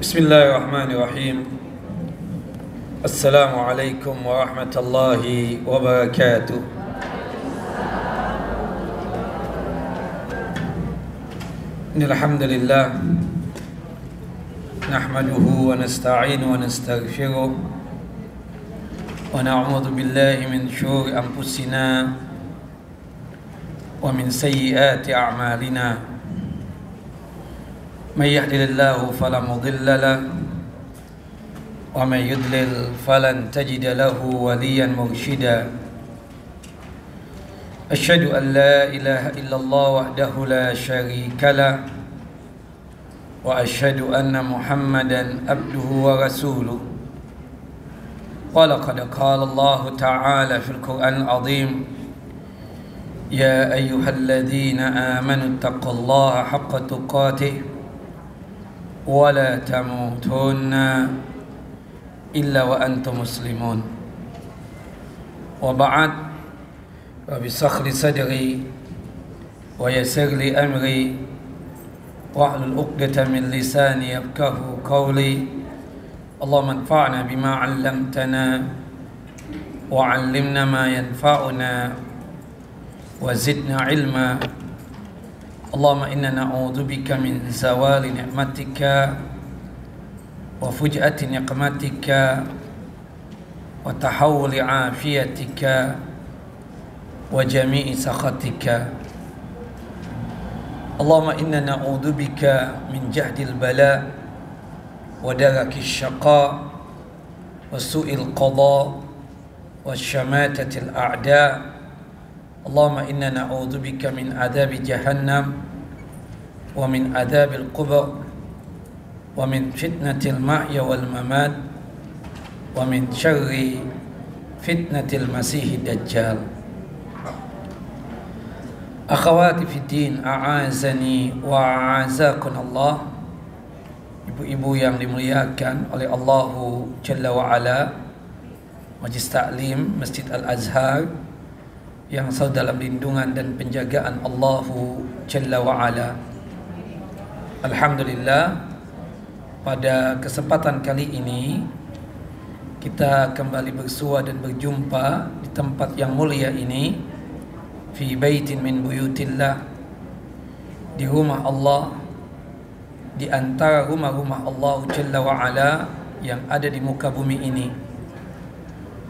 Bismillahirrahmanirrahim. Assalamualaikum warahmatullahi wabarakatuh. Alhamdulillah nahmaduhu wa nasta'inu wa nastaghfiruh wa na'udzu billahi min syururi anfusina wa min sayyiati a'malina. من يهده الله فلا مضل له ومن يضلل فلن تجد له وليا مرشدا أشهد أن لا إله إلا الله وحده لا شريك له وأشهد أن محمدا عبده ورسوله ولقد قال الله تعالى في القرآن العظيم يا أيها الذين آمنوا اتقوا الله حق تقاته ولا تموتن إلا وأنتم مسلمون وبعد رب اشرح لي صدري ويسر لي أمري واحلل عقدة من لساني يفقهوا قولي اللهم انفعنا بما علمتنا وعلمنا ما ينفعنا وزدنا علما اللهم إنا نعوذ بك من زوال نعمتك وفجأة نقمتك وتحول عافيتك وجميع سخطك اللهم إنا نعوذ بك من جهد البلاء ودرك الشقاء وسوء القضاء وشماتة الأعداء اللهم إنا نعوذ بك من عذاب جهنم ومن عذاب القبر ومن فتنة المحيا والممات ومن شر فتنة المسيح الدجال. Akhawati fi din, a'azani wa a'azakum Allah. Ibu-ibu yang dimuliakan oleh Allahu Jalla wa Ala, Majlis Ta'lim Masjid Al-Azhar yang selalu dalam lindungan dan penjagaan Allahu Jalla wa Ala. Alhamdulillah, pada kesempatan kali ini kita kembali bersua dan berjumpa di tempat yang mulia ini, fi baitin min buyutillah, di rumah Allah, di antara rumah-rumah Allah Jalla wa Ala yang ada di muka bumi ini,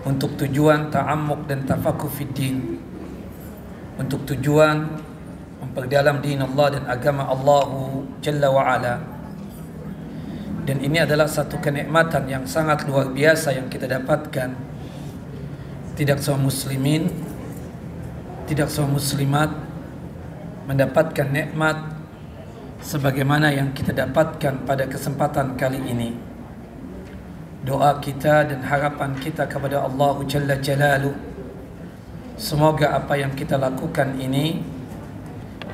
untuk tujuan ta'ammuk dan tafaqquh fid din, untuk tujuan memperdalam din Allah dan agama Allah Jalla wa Ala. Dan ini adalah satu kenikmatan yang sangat luar biasa yang kita dapatkan. Tidak semua muslimin, tidak semua muslimat mendapatkan nikmat sebagaimana yang kita dapatkan pada kesempatan kali ini. Doa kita dan harapan kita kepada Allah Jalla Jalaluh, semoga apa yang kita lakukan ini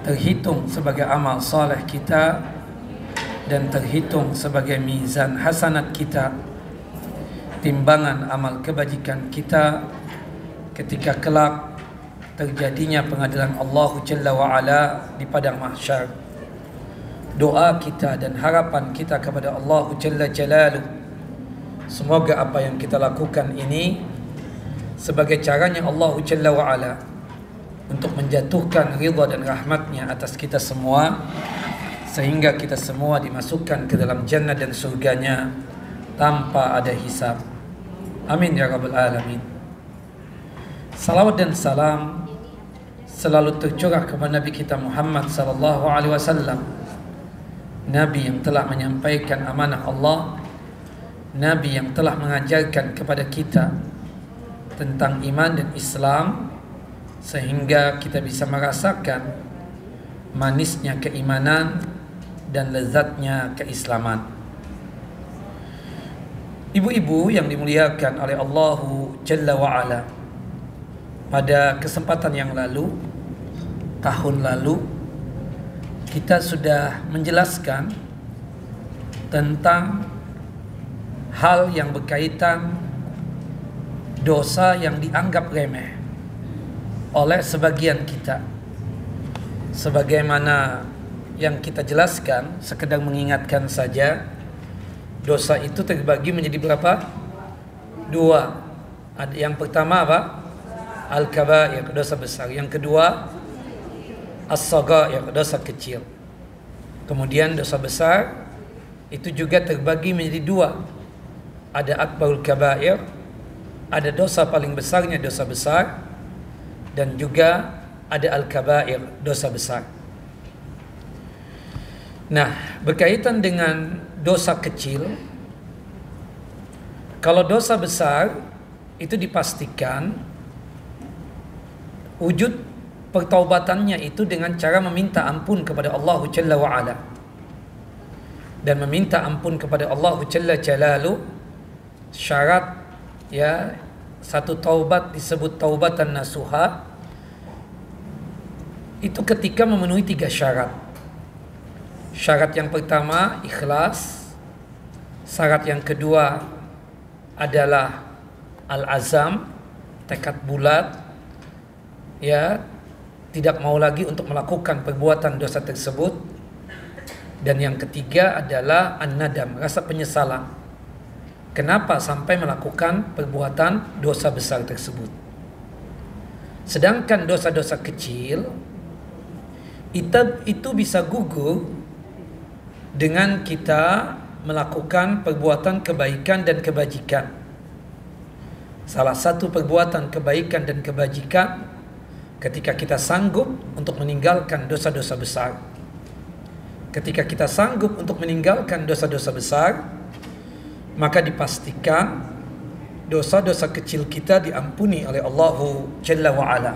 terhitung sebagai amal saleh kita dan terhitung sebagai mizan hasanat kita, timbangan amal kebajikan kita ketika kelak terjadinya pengadilan Allah Jalla wa Ala di padang mahsyar. Doa kita dan harapan kita kepada Allah Jalla Jalaluh, semoga apa yang kita lakukan ini sebagai caranya Allah Jalla wa Ala untuk menjatuhkan ridha dan rahmatnya atas kita semua, sehingga kita semua dimasukkan ke dalam jannah dan surganya tanpa ada hisab. Amin ya rabbal alamin. Salawat dan salam selalu tercurah kepada Nabi kita Muhammad sallallahu alaihi wasallam, Nabi yang telah menyampaikan amanah Allah, Nabi yang telah mengajarkan kepada kita tentang iman dan Islam, sehingga kita bisa merasakan manisnya keimanan dan lezatnya keislaman. Ibu-ibu yang dimuliakan oleh Allahu Jalla wa Ala, pada kesempatan yang lalu, tahun lalu, kita sudah menjelaskan tentang hal yang berkaitan dosa yang dianggap remeh oleh sebagian kita. Sebagaimana yang kita jelaskan, sekedar mengingatkan saja, Dosa itu terbagi menjadi berapa? Dua. Yang pertama apa? Al-kabair, dosa besar. Yang kedua as-saghair, dosa kecil. Kemudian dosa besar itu juga terbagi menjadi dua. Ada akbarul kabair, ada dosa paling besarnya dosa besar, dan juga ada al-kabair, dosa besar. Nah, berkaitan dengan dosa kecil, kalau dosa besar itu dipastikan wujud pertaubatannya itu dengan cara meminta ampun kepada Allah Jalla wa'ala. Dan meminta ampun kepada Allah Jalla Jalalu, syarat ya satu taubat disebut taubatan nasuha itu ketika memenuhi 3 syarat. Syarat yang pertama ikhlas, syarat yang kedua adalah al-azam, tekad bulat, ya tidak mau lagi untuk melakukan perbuatan dosa tersebut, dan yang ketiga adalah an-nadam, rasa penyesalan kenapa sampai melakukan perbuatan dosa besar tersebut. Sedangkan dosa-dosa kecil itu bisa gugur dengan kita melakukan perbuatan kebaikan dan kebajikan. Salah satu perbuatan kebaikan dan kebajikan ketika kita sanggup untuk meninggalkan dosa-dosa besar. Ketika kita sanggup untuk meninggalkan dosa-dosa besar, maka dipastikan dosa-dosa kecil kita diampuni oleh Allah Jalla wa'ala.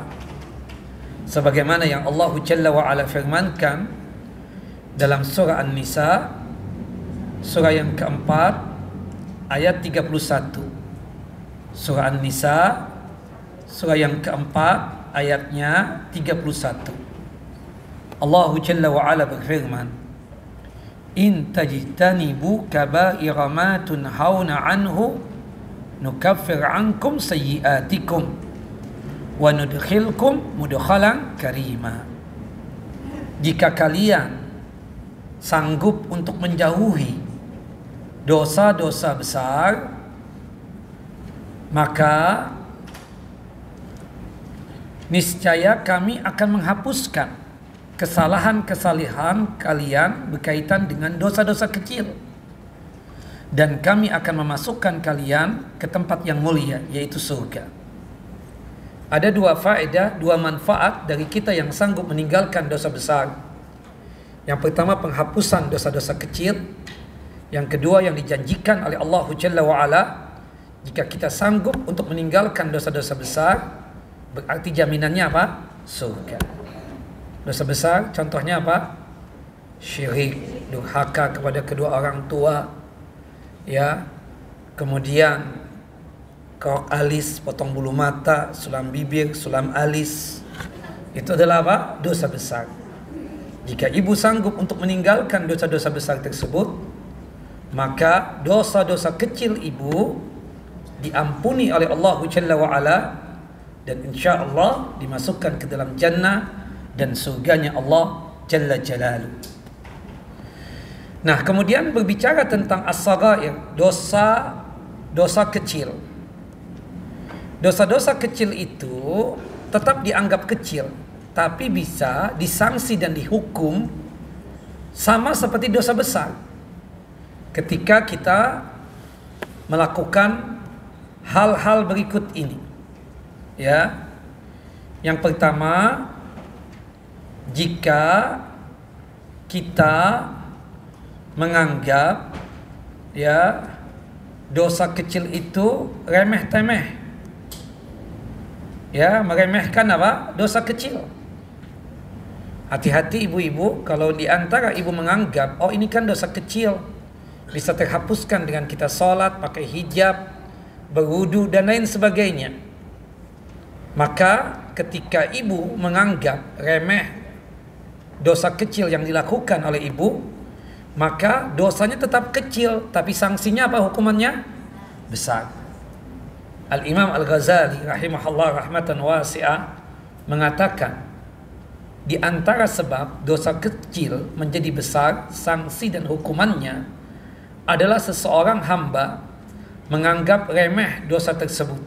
Sebagaimana yang Allah Jalla wa'ala firmankan dalam surah An-Nisa, surah yang keempat, ayat 31. Surah An-Nisa, surah yang keempat, ayatnya 31. Allah Jalla wa'ala berfirman, in tajtanibu kaba'ira ma tunhauna anhu nukaffir ankum sayyi'atikum wa nudkhilkum mudkhalan karima. Jika kalian sanggup untuk menjauhi dosa-dosa besar, maka niscaya kami akan menghapuskan kesalahan-kesalahan kalian berkaitan dengan dosa-dosa kecil, dan kami akan memasukkan kalian ke tempat yang mulia, yaitu surga. Ada 2 faedah, 2 manfaat dari kita yang sanggup meninggalkan dosa besar. Yang pertama penghapusan dosa-dosa kecil. Yang kedua yang dijanjikan oleh Allah Jalla wa'ala, jika kita sanggup untuk meninggalkan dosa-dosa besar, berarti jaminannya apa? Surga. Dosa besar contohnya apa? Syirik, durhaka kepada kedua orang tua, ya. Kemudian kerok alis, potong bulu mata, sulam bibir, sulam alis. Itu adalah apa? Dosa besar. Jika ibu sanggup untuk meninggalkan dosa-dosa besar tersebut, maka dosa-dosa kecil ibu diampuni oleh Allah Jalla wa'ala, dan insya Allah dimasukkan ke dalam jannah dan surganya Allah Jalla Jalaluh. Nah, kemudian berbicara tentang as-saghair, dosa kecil. Dosa-dosa kecil itu tetap dianggap kecil, tapi bisa disanksi dan dihukum sama seperti dosa besar. Ketika kita melakukan hal-hal berikut ini, ya. Yang pertama, jika kita menganggap ya dosa kecil itu remeh-temeh, ya, meremehkan apa? Dosa kecil. Hati-hati ibu-ibu, kalau di antara ibu menganggap, oh ini kan dosa kecil, bisa terhapuskan dengan kita sholat, pakai hijab, berwudu dan lain sebagainya. Maka ketika ibu menganggap remeh dosa kecil yang dilakukan oleh ibu, maka dosanya tetap kecil, tapi sanksinya apa? Hukumannya besar. Al-Imam Al-Ghazali rahimahullah rahmatan wasi'ah mengatakan, di antara sebab dosa kecil menjadi besar, sanksi dan hukumannya adalah seseorang hamba menganggap remeh dosa tersebut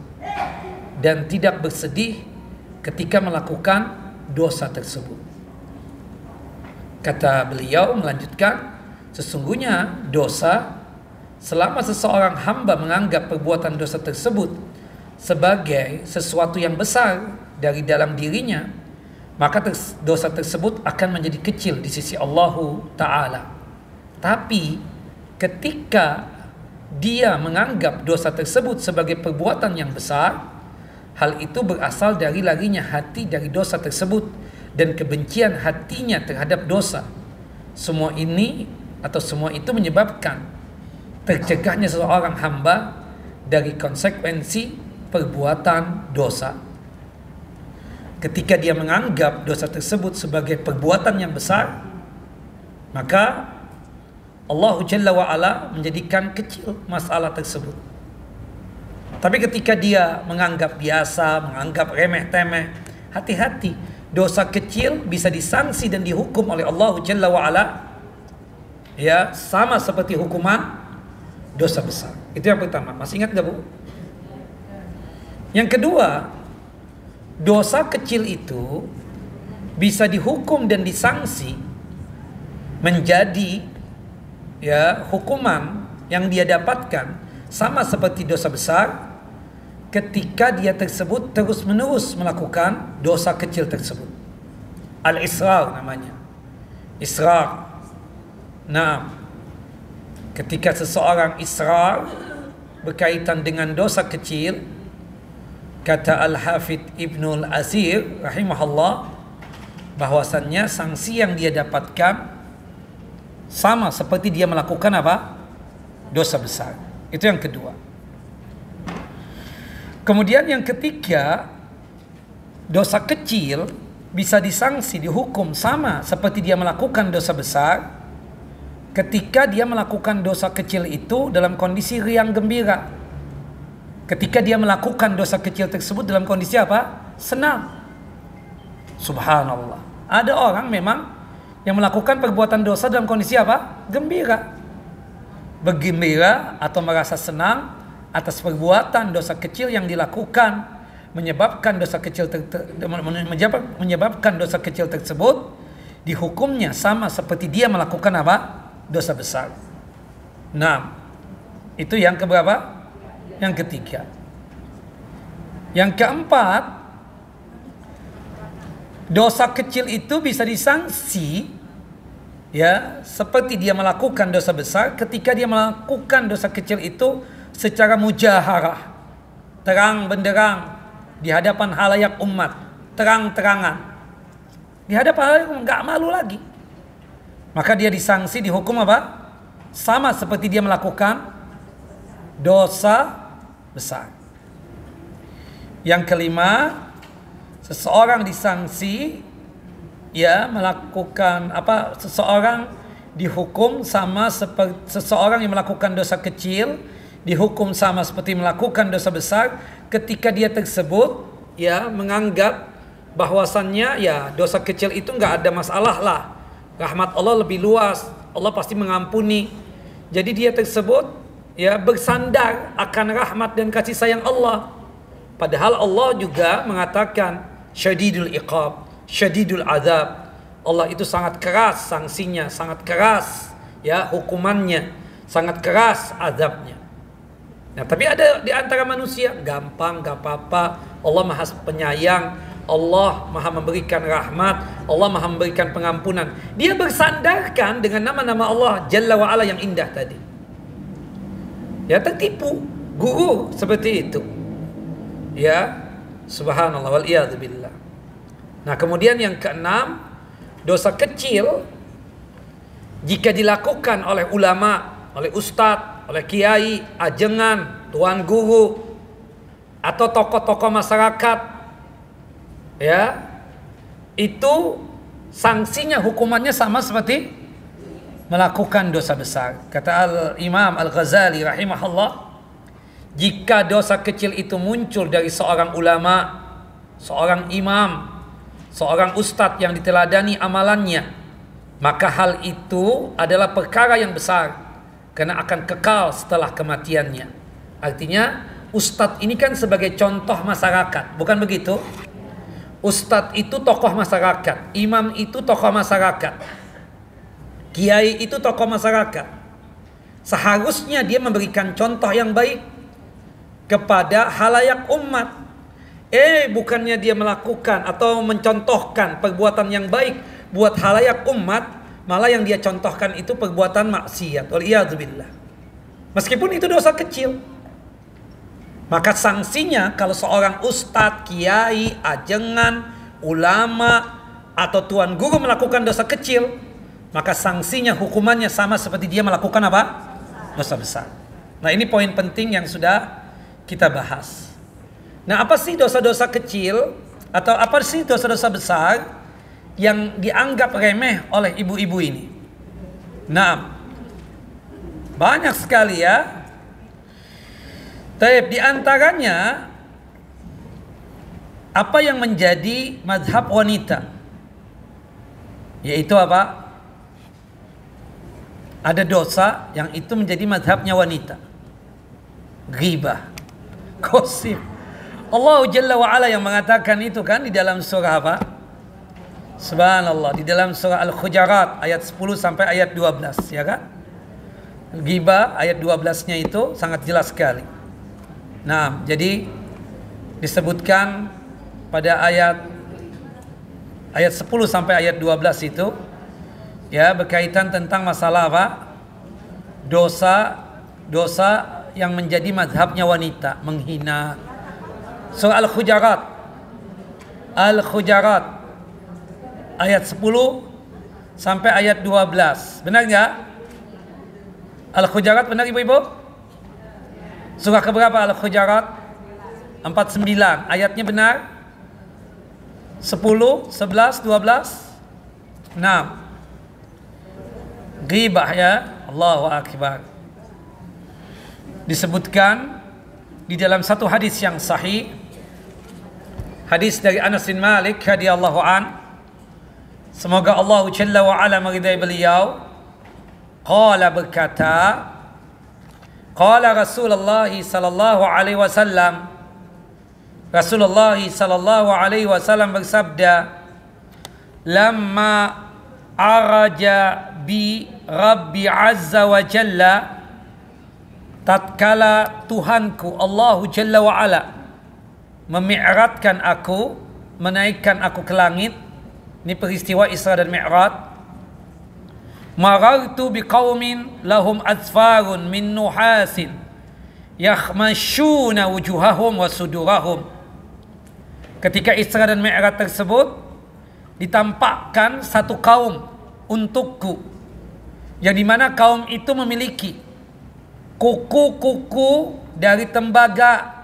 dan tidak bersedih ketika melakukan dosa tersebut. Kata beliau melanjutkan, sesungguhnya dosa, selama seseorang hamba menganggap perbuatan dosa tersebut sebagai sesuatu yang besar dari dalam dirinya, maka dosa tersebut akan menjadi kecil di sisi Allah Ta'ala. Tapi ketika dia menganggap dosa tersebut sebagai perbuatan yang besar, hal itu berasal dari larinya hati dari dosa tersebut dan kebencian hatinya terhadap dosa. Semua itu menyebabkan tercegahnya seorang hamba dari konsekuensi perbuatan dosa. Ketika dia menganggap dosa tersebut sebagai perbuatan yang besar, maka Allah Jalla wa'ala menjadikan kecil masalah tersebut. Tapi ketika dia menganggap biasa, menganggap remeh-temeh, hati-hati. Dosa kecil bisa disanksi dan dihukum oleh Allah Jalla wa'ala, ya, sama seperti hukuman dosa besar. Itu yang pertama. Masih ingat gak, Bu? Yang kedua, dosa kecil itu bisa dihukum dan disanksi menjadi, ya, hukuman yang dia dapatkan sama seperti dosa besar ketika dia tersebut terus-menerus melakukan dosa kecil tersebut. Al-israr namanya. Israr. Nah, ketika seseorang israr berkaitan dengan dosa kecil, kata Al-Hafidh Ibnul Asir rahimahullah, bahwasannya sanksi yang dia dapatkan sama seperti dia melakukan apa? Dosa besar. Itu yang kedua. Kemudian yang ketiga, dosa kecil bisa disanksi, dihukum sama seperti dia melakukan dosa besar ketika dia melakukan dosa kecil itu dalam kondisi riang gembira. Ketika dia melakukan dosa kecil tersebut dalam kondisi apa? Senang. Subhanallah. Ada orang memang yang melakukan perbuatan dosa dalam kondisi apa? Gembira. Bergembira atau merasa senang atas perbuatan dosa kecil yang dilakukan, menyebabkan dosa kecil tersebut dihukumnya sama seperti dia melakukan apa? Dosa besar. Nah, itu yang keberapa? Yang ketiga. Yang keempat, dosa kecil itu bisa disanksi, ya, seperti dia melakukan dosa besar ketika dia melakukan dosa kecil itu secara mujaharah, terang benderang di hadapan halayak umat, terang-terangan di hadapan halayak umat, nggak malu lagi. Maka dia disanksi, dihukum apa? Sama seperti dia melakukan dosa besar. Yang kelima, seseorang disanksi, ya, melakukan apa? Seseorang dihukum sama seperti seseorang yang melakukan dosa kecil dihukum sama seperti melakukan dosa besar ketika dia tersebut, ya, menganggap bahwasannya, ya, dosa kecil itu nggak ada masalah lah, rahmat Allah lebih luas, Allah pasti mengampuni. Jadi dia tersebut, ya, bersandar akan rahmat dan kasih sayang Allah. Padahal Allah juga mengatakan syadidul iqab, syadidul azab. Allah itu sangat keras sanksinya, sangat keras, ya, hukumannya, sangat keras azabnya. Nah, tapi ada di antara manusia gampang, gak apa-apa, Allah maha penyayang, Allah maha memberikan rahmat, Allah maha memberikan pengampunan. Dia bersandarkan dengan nama-nama Allah Jalla wa'ala yang indah tadi. Ya, tertipu, guru seperti itu. Ya, subhanallah wal'iyadzubillah. Nah, kemudian yang keenam, dosa kecil jika dilakukan oleh ulama, oleh ustadz, oleh kiai, ajengan, tuan guru, atau tokoh-tokoh masyarakat, ya, itu sanksinya, hukumannya sama seperti melakukan dosa besar. Kata Al-Imam Al-Ghazali rahimahullah, jika dosa kecil itu muncul dari seorang ulama, seorang imam, seorang ustadz yang diteladani amalannya, maka hal itu adalah perkara yang besar. karena akan kekal setelah kematiannya. Artinya ustadz ini kan sebagai contoh masyarakat, bukan begitu? Ustadz itu tokoh masyarakat, imam itu tokoh masyarakat, kiai itu tokoh masyarakat. Seharusnya dia memberikan contoh yang baik kepada halayak umat. Bukannya dia melakukan atau mencontohkan perbuatan yang baik buat halayak umat, malah yang dia contohkan itu perbuatan maksiat. Waliyadzubillah. Meskipun itu dosa kecil, maka sanksinya kalau seorang ustadz, kiai, ajengan, ulama atau tuan guru melakukan dosa kecil, maka sanksinya, hukumannya sama seperti dia melakukan apa? Dosa besar. Nah, ini poin penting yang sudah kita bahas. Nah, apa sih dosa-dosa kecil atau apa sih dosa-dosa besar yang dianggap remeh oleh ibu-ibu ini? Nah, banyak sekali ya. Tapi di antaranya apa yang menjadi mazhab wanita? Yaitu apa? Ada dosa yang itu menjadi mazhabnya wanita. Ghibah, gosip. Allah Jalla wa'ala yang mengatakan itu kan di dalam surah apa? Subhanallah, di dalam surah Al-Hujarat ayat 10 sampai ayat 12, ya kan? Ghibah ayat 12-nya itu sangat jelas sekali. Nah, jadi disebutkan pada ayat 10 sampai ayat 12 itu ya berkaitan tentang masalah apa? Dosa yang menjadi mazhabnya wanita, menghina. Surah Al-Hujarat ayat 10 sampai ayat 12. Benar enggak? Al-Hujarat benar ibu-ibu? Surah keberapa Al-Hujarat? 49. Ayatnya benar? 10, 11, 12? 6. Ghibah ya. Allahu Akbar. Disebutkan di dalam satu hadis yang sahih, hadis dari Anas bin Malik radhiyallahu an, semoga Allah Jalla wa ala meridai beliau, qala berkata, qala Rasulullah sallallahu alaihi wasallam, Rasulullah sallallahu alaihi wasallam bersabda, lamma araja bi Rabbi azza wa jalla, tatkala Tuhanku Allahu Jalla wa ala memi'ratkan aku, menaikkan aku ke langit. Ini peristiwa Isra dan Mi'raj. Marartu biqaumin lahum azfarun min nuhasin yakhmashuna wujuhahum wa sudurahum. Ketika Isra dan Mi'raj tersebut ditampakkan satu kaum untukku, yang dimana kaum itu memiliki kuku-kuku dari tembaga.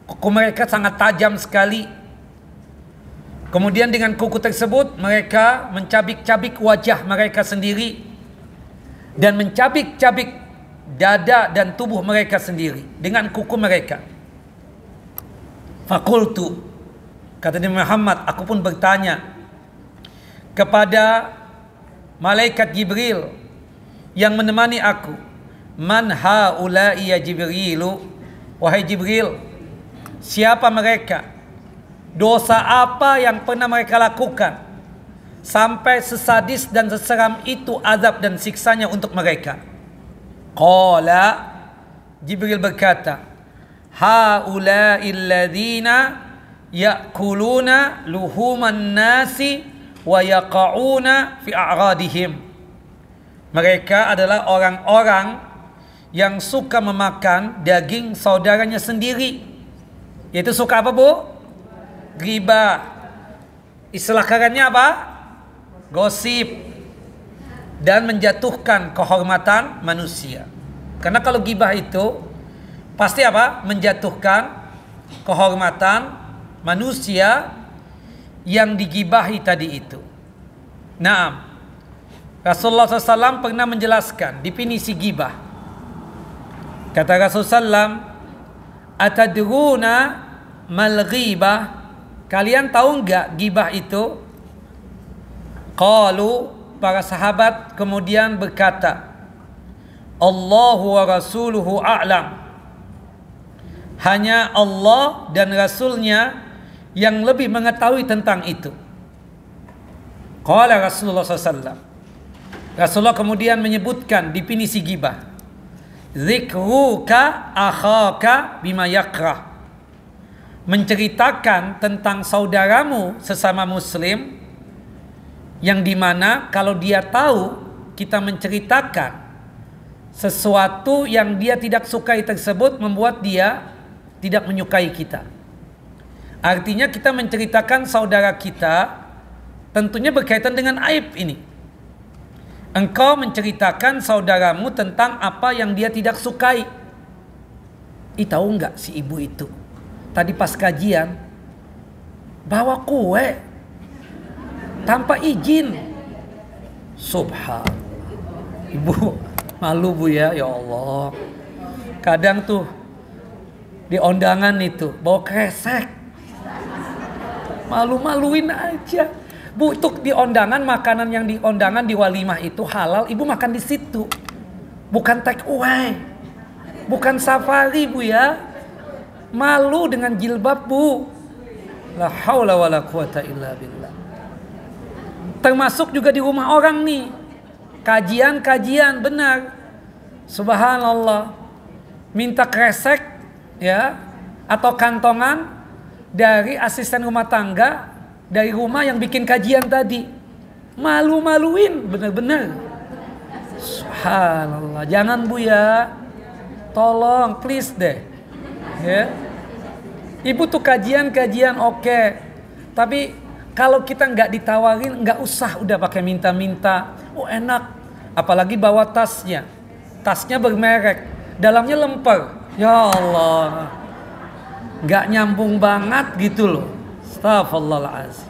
Kuku mereka sangat tajam sekali. Kemudian dengan kuku tersebut mereka mencabik-cabik wajah mereka sendiri dan mencabik-cabik dada dan tubuh mereka sendiri dengan kuku mereka. Fakultu, kata Nabi Muhammad, aku pun bertanya kepada malaikat Jibril yang menemani aku, man haula'i ya Jibrilu, wahai Jibril, siapa mereka? Dosa apa yang pernah mereka lakukan sampai sesadis dan seseram itu azab dan siksanya untuk mereka? Qala, Jibril berkata, haula'il ladzina ya'kuluna luhuman nasi wa yaqa'una fi a'radihim. Mereka adalah orang-orang yang suka memakan daging saudaranya sendiri. Yaitu suka apa, Bu? Ghibah. Istilah kerennya apa? Gosip. Dan menjatuhkan kehormatan manusia. Karena kalau ghibah itu pasti apa? Menjatuhkan kehormatan manusia yang digibahi tadi itu. Naam. Rasulullah SAW pernah menjelaskan definisi ghibah. Kata Rasulullah SAW, atadruna mal ghibah? Kalian tahu enggak ghibah itu? Qalu, para sahabat kemudian berkata, Allahu wa rasuluhu a'lam. Hanya Allah dan Rasulnya yang lebih mengetahui tentang itu. Qala Rasulullah SAW. Rasulullah kemudian menyebutkan definisi ghibah. Dzikruka akhaka bima yakrah. Menceritakan tentang saudaramu sesama muslim, yang dimana kalau dia tahu kita menceritakan sesuatu yang dia tidak sukai tersebut, membuat dia tidak menyukai kita. Artinya kita menceritakan saudara kita tentunya berkaitan dengan aib ini. Engkau menceritakan saudaramu tentang apa yang dia tidak sukai. Tahu nggak si ibu itu tadi pas kajian bawa kue tanpa izin. Subhan. Ibu malu bu ya, ya Allah. Kadang tuh di undangan itu bawa kresek, malu-maluin aja. Bu, itu di undangan, makanan yang di undangan di walimah itu halal, ibu makan di situ. Bukan take away, bukan safari bu ya. Malu dengan jilbab bu. La haula wala quwata illa billah. Termasuk juga di rumah orang nih. Kajian benar. Subhanallah. Minta kresek ya, atau kantongan dari asisten rumah tangga dari rumah yang bikin kajian tadi. Malu-maluin benar-benar. Subhanallah. Jangan bu ya. Tolong please deh. Ya. Ibu tuh kajian oke. Tapi kalau kita nggak ditawarin, nggak usah udah pakai minta-minta. Oh enak, apalagi bawa tasnya bermerek, dalamnya lemper. Ya Allah, nggak nyambung banget gitu loh. Astagfirullahaladzim.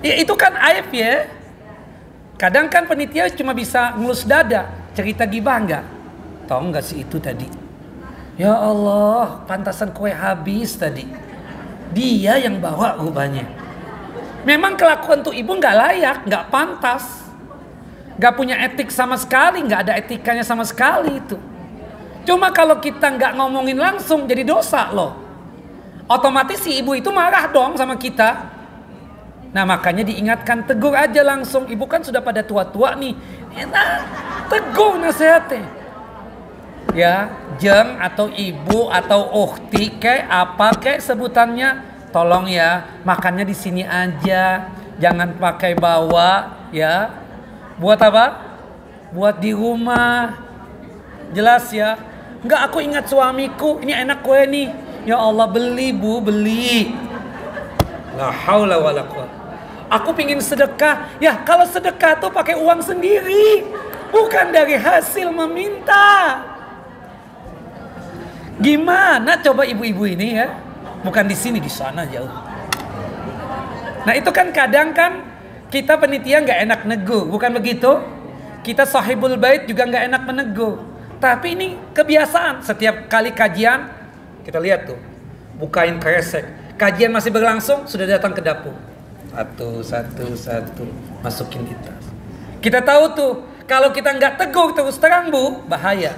Ya, itu kan aib ya. Kadang kan penitia cuma bisa ngelus dada, cerita gibah nggak? Tahu nggak sih itu tadi? Ya Allah, pantasan kue habis tadi. Dia yang bawa rupanya. Memang kelakuan tuh ibu nggak layak, nggak pantas, nggak punya etik sama sekali, nggak ada etikanya sama sekali itu. Cuma kalau kita nggak ngomongin langsung jadi dosa loh. Otomatis si ibu itu marah dong sama kita. Nah makanya diingatkan, tegur aja langsung. Ibu kan sudah pada tua-tua nih, nah, tegur nasihatnya. Ya, jeng atau ibu atau ukhti kayak apa kayak sebutannya, tolong ya makannya di sini aja, jangan pakai bawa ya. Buat apa? Buat di rumah. Jelas ya. Enggak, aku ingat suamiku, ini enak kue nih. Ya Allah, beli bu, beli. La haula wala quwwata. Aku pingin sedekah. Ya kalau sedekah tuh pakai uang sendiri, bukan dari hasil meminta. Gimana coba ibu-ibu ini ya? Bukan di sini, di sana jauh. Nah itu kan kadang kan kita penitia nggak enak negur, bukan begitu? Kita sahibul bait juga nggak enak menegur. Tapi ini kebiasaan. Setiap kali kajian kita lihat tuh, bukain kresek. Kajian masih berlangsung, sudah datang ke dapur. Satu, masukin di tas. Kita tahu tuh, kalau kita nggak tegur terus terang bu, bahaya.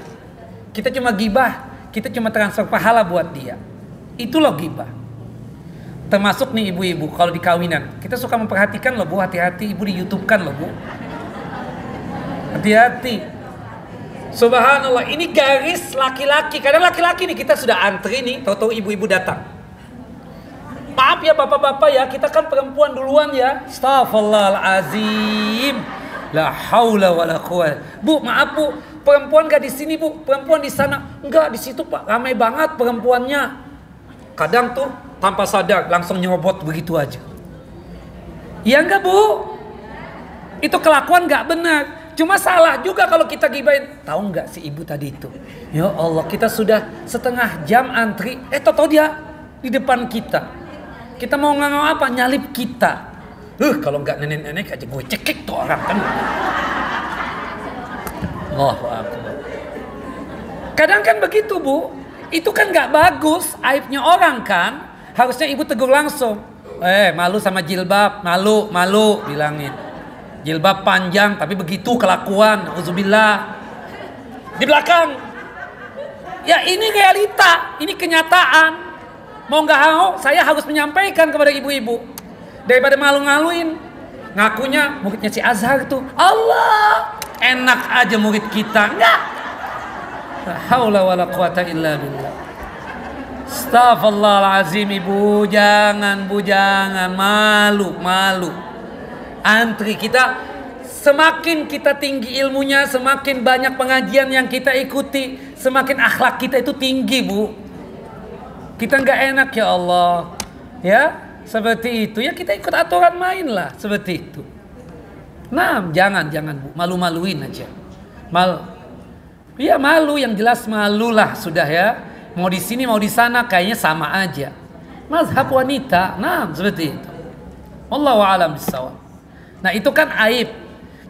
Kita cuma gibah. Kita cuma transfer pahala buat dia. Itu loh ghibah. Termasuk nih ibu-ibu kalau di kawinan. Kita suka memperhatikan loh bu, hati-hati ibu di YouTube kan loh bu. Hati-hati. Subhanallah, ini garis laki-laki. Kadang laki-laki nih kita sudah antri nih, tahu-tahu ibu-ibu datang. Maaf ya bapak-bapak ya, kita kan perempuan duluan ya. Astaghfirullahalazim. La haula wala quwwata. Bu, maaf bu. Perempuan gak di sini bu, perempuan di sana. Enggak, di situ pak, ramai banget perempuannya. Kadang tuh tanpa sadar langsung nyerobot begitu aja. Iya enggak bu? Itu kelakuan gak benar. Cuma salah juga kalau kita gibahin. Tahu nggak si ibu tadi itu? Ya Allah, kita sudah setengah jam antri. Tahu dia di depan kita. Kita mau ngomong apa? Nyalip kita. Kalau nggak nenek-nenek aja gue cekik tuh orang kan. Allahu Akbar. Kadang kan begitu bu. Itu kan nggak bagus. Aibnya orang kan. Harusnya ibu tegur langsung. Malu sama jilbab. Malu bilangin. Jilbab panjang tapi begitu kelakuan, nauzubillah. Di belakang. Ya ini realita, ini kenyataan. Mau nggak mau, saya harus menyampaikan kepada ibu-ibu. Daripada malu-maluin. Ngakunya muridnya si Azhar tuh. Allah, enak aja murid kita. Enggak. La haula wala quwata illa billah. Astaghfirullahalazim, ibu, jangan malu. Antri kita, semakin kita tinggi ilmunya, semakin banyak pengajian yang kita ikuti, semakin akhlak kita itu tinggi, Bu. Kita nggak enak, ya Allah, ya seperti itu ya, kita ikut aturan main lah seperti itu. Nah, jangan Bu, malu-maluin aja. Iya malu, yang jelas malu lah sudah ya. Mau di sini mau di sana kayaknya sama aja. Mazhab wanita, nah seperti itu. Wallahu a'lam bishawab. Nah itu kan aib.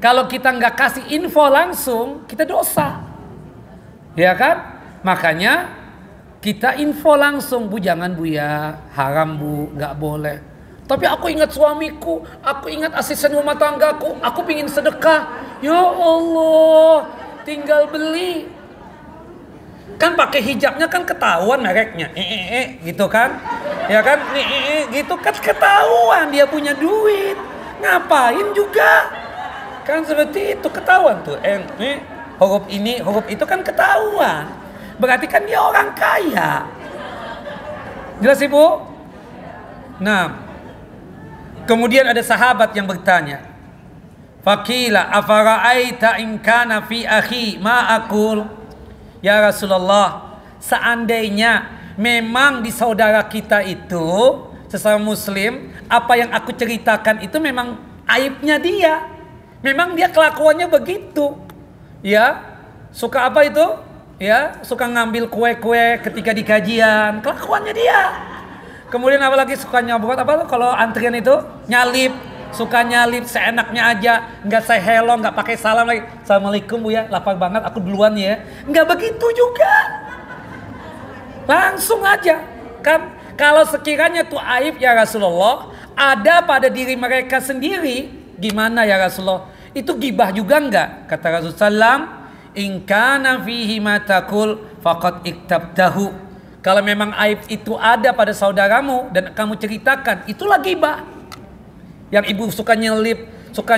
Kalau kita nggak kasih info langsung, kita dosa, ya kan? Makanya kita info langsung, Bu, jangan Bu ya, haram Bu, nggak boleh. Tapi aku ingat suamiku, aku ingat asisten rumah tanggaku, aku pingin sedekah. Ya Allah, tinggal beli. Kan pakai hijabnya kan ketahuan mereknya, gitu kan? Ya kan? Gitu kan ketahuan dia punya duit. Ngapain juga? Kan seperti itu ketahuan tuh. Huruf ini, huruf itu kan ketahuan. Berarti kan dia orang kaya. Jelas Ibu? Nah, kemudian ada sahabat yang bertanya, Faqila afara'aita in kana fi akhi ma aqul? Ya Rasulullah, seandainya memang di saudara kita itu sesama muslim, apa yang aku ceritakan itu memang aibnya dia. Memang dia kelakuannya begitu. Ya, suka apa itu? Ya, suka ngambil kue-kue ketika di kajian, kelakuannya dia. Kemudian apalagi suka nyobot apa kalau antrian itu? Nyalip, suka nyalip seenaknya aja, nggak say hello, nggak pakai salam lagi. Assalamualaikum Bu ya, lapar banget, aku duluan ya. Nggak begitu juga. Langsung aja, kan? Kalau sekiranya itu aib ya Rasulullah, ada pada diri mereka sendiri, gimana ya Rasulullah? Itu gibah juga enggak? Kata Rasulullah, in kana fihi ma taqul faqad iktabtahu. Kalau memang aib itu ada pada saudaramu dan kamu ceritakan, itulah gibah. Yang ibu suka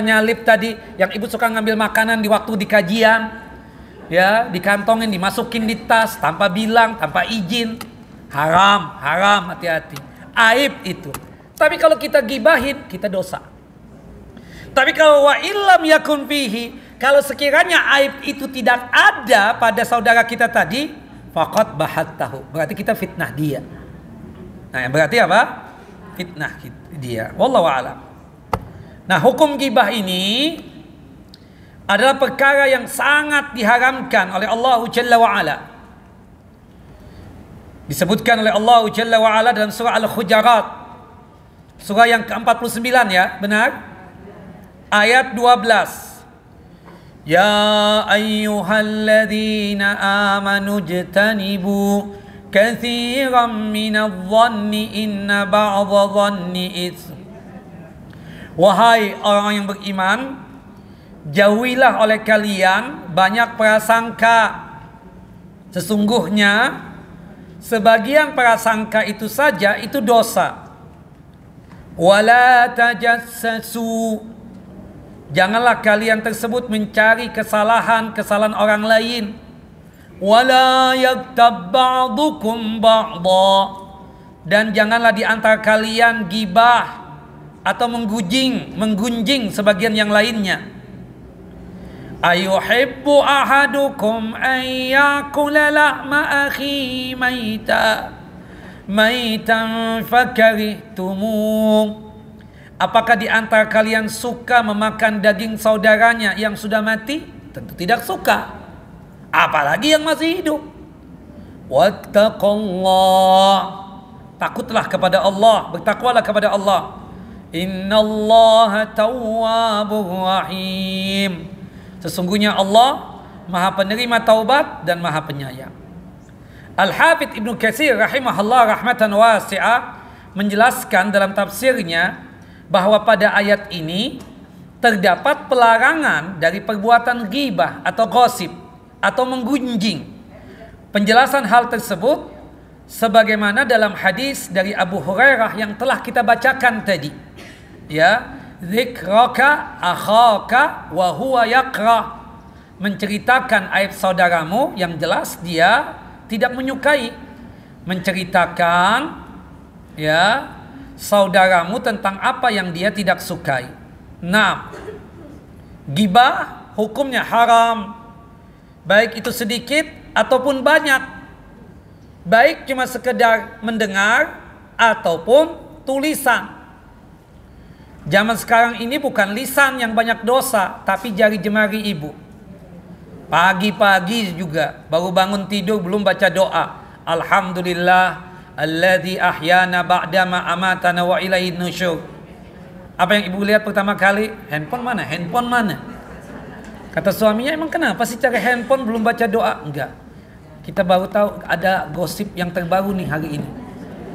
nyalip tadi, yang ibu suka ngambil makanan di waktu di kajian, ya, dikantongin, dimasukin di tas tanpa bilang, tanpa izin. Haram, hati-hati. Aib itu. Tapi kalau kita gibahin, kita dosa. Tapi kalau wa illam yakun fihi, kalau sekiranya aib itu tidak ada pada saudara kita tadi, faqad bahattahu. Berarti kita fitnah dia. Nah, berarti apa? Fitnah dia. Wallahu a'lam. Nah, hukum gibah ini adalah perkara yang sangat diharamkan oleh Allah Jalla wa Ala. Disebutkan oleh Allah Jalla wa Ala dalam surah Al-Hujurat, surah yang ke-49 ya, benar? Ayat 12. Ya ayyuhalladzina amanu jtanibu katsiran minadh-dhanni inna ba'dadh-dhanni its. Wahai orang yang beriman, jauhilah oleh kalian banyak prasangka. Sesungguhnya sebagian prasangka itu saja itu dosa. Wala tajassasu. Janganlah kalian tersebut mencari kesalahan orang lain. Wala yaghtab ba'dukum ba'dha. Dan janganlah di antara kalian gibah atau menggunjing sebagian yang lainnya. Ayuhibbu ahadukum an yakula lahma akhi maitan fakarihtumu. Apakah di antara kalian suka memakan daging saudaranya yang sudah mati? Tentu tidak suka. Apalagi yang masih hidup. Wattaqullah. Takutlah kepada Allah, bertakwalah kepada Allah. Innallaha tawwabur rahim. Sesungguhnya Allah Maha penerima taubat dan Maha penyayang. Al-Hafidz Ibnu Katsir rahimahullah rahmatan wasi'ah menjelaskan dalam tafsirnya bahwa pada ayat ini terdapat pelarangan dari perbuatan ghibah atau gosip atau menggunjing. Penjelasan hal tersebut sebagaimana dalam hadis dari Abu Hurairah yang telah kita bacakan tadi. Ya, dzikraka akhaka wa huwa yaqra. Menceritakan aib saudaramu yang jelas dia tidak menyukai. Menceritakan ya saudaramu tentang apa yang dia tidak sukai. Nah, ghibah hukumnya haram, baik itu sedikit ataupun banyak, baik cuma sekedar mendengar ataupun tulisan. Zaman sekarang ini bukan lisan yang banyak dosa, tapi jari jemari ibu. Pagi-pagi juga baru bangun tidur belum baca doa. Alhamdulillah alladzi ahyana ba'dama amatana wa ilaihin nusyur. Apa yang ibu lihat pertama kali? Handphone mana? Handphone mana? Kata suaminya, emang kenapa sih cari handphone belum baca doa? Enggak. Kita baru tahu ada gosip yang terbaru nih hari ini.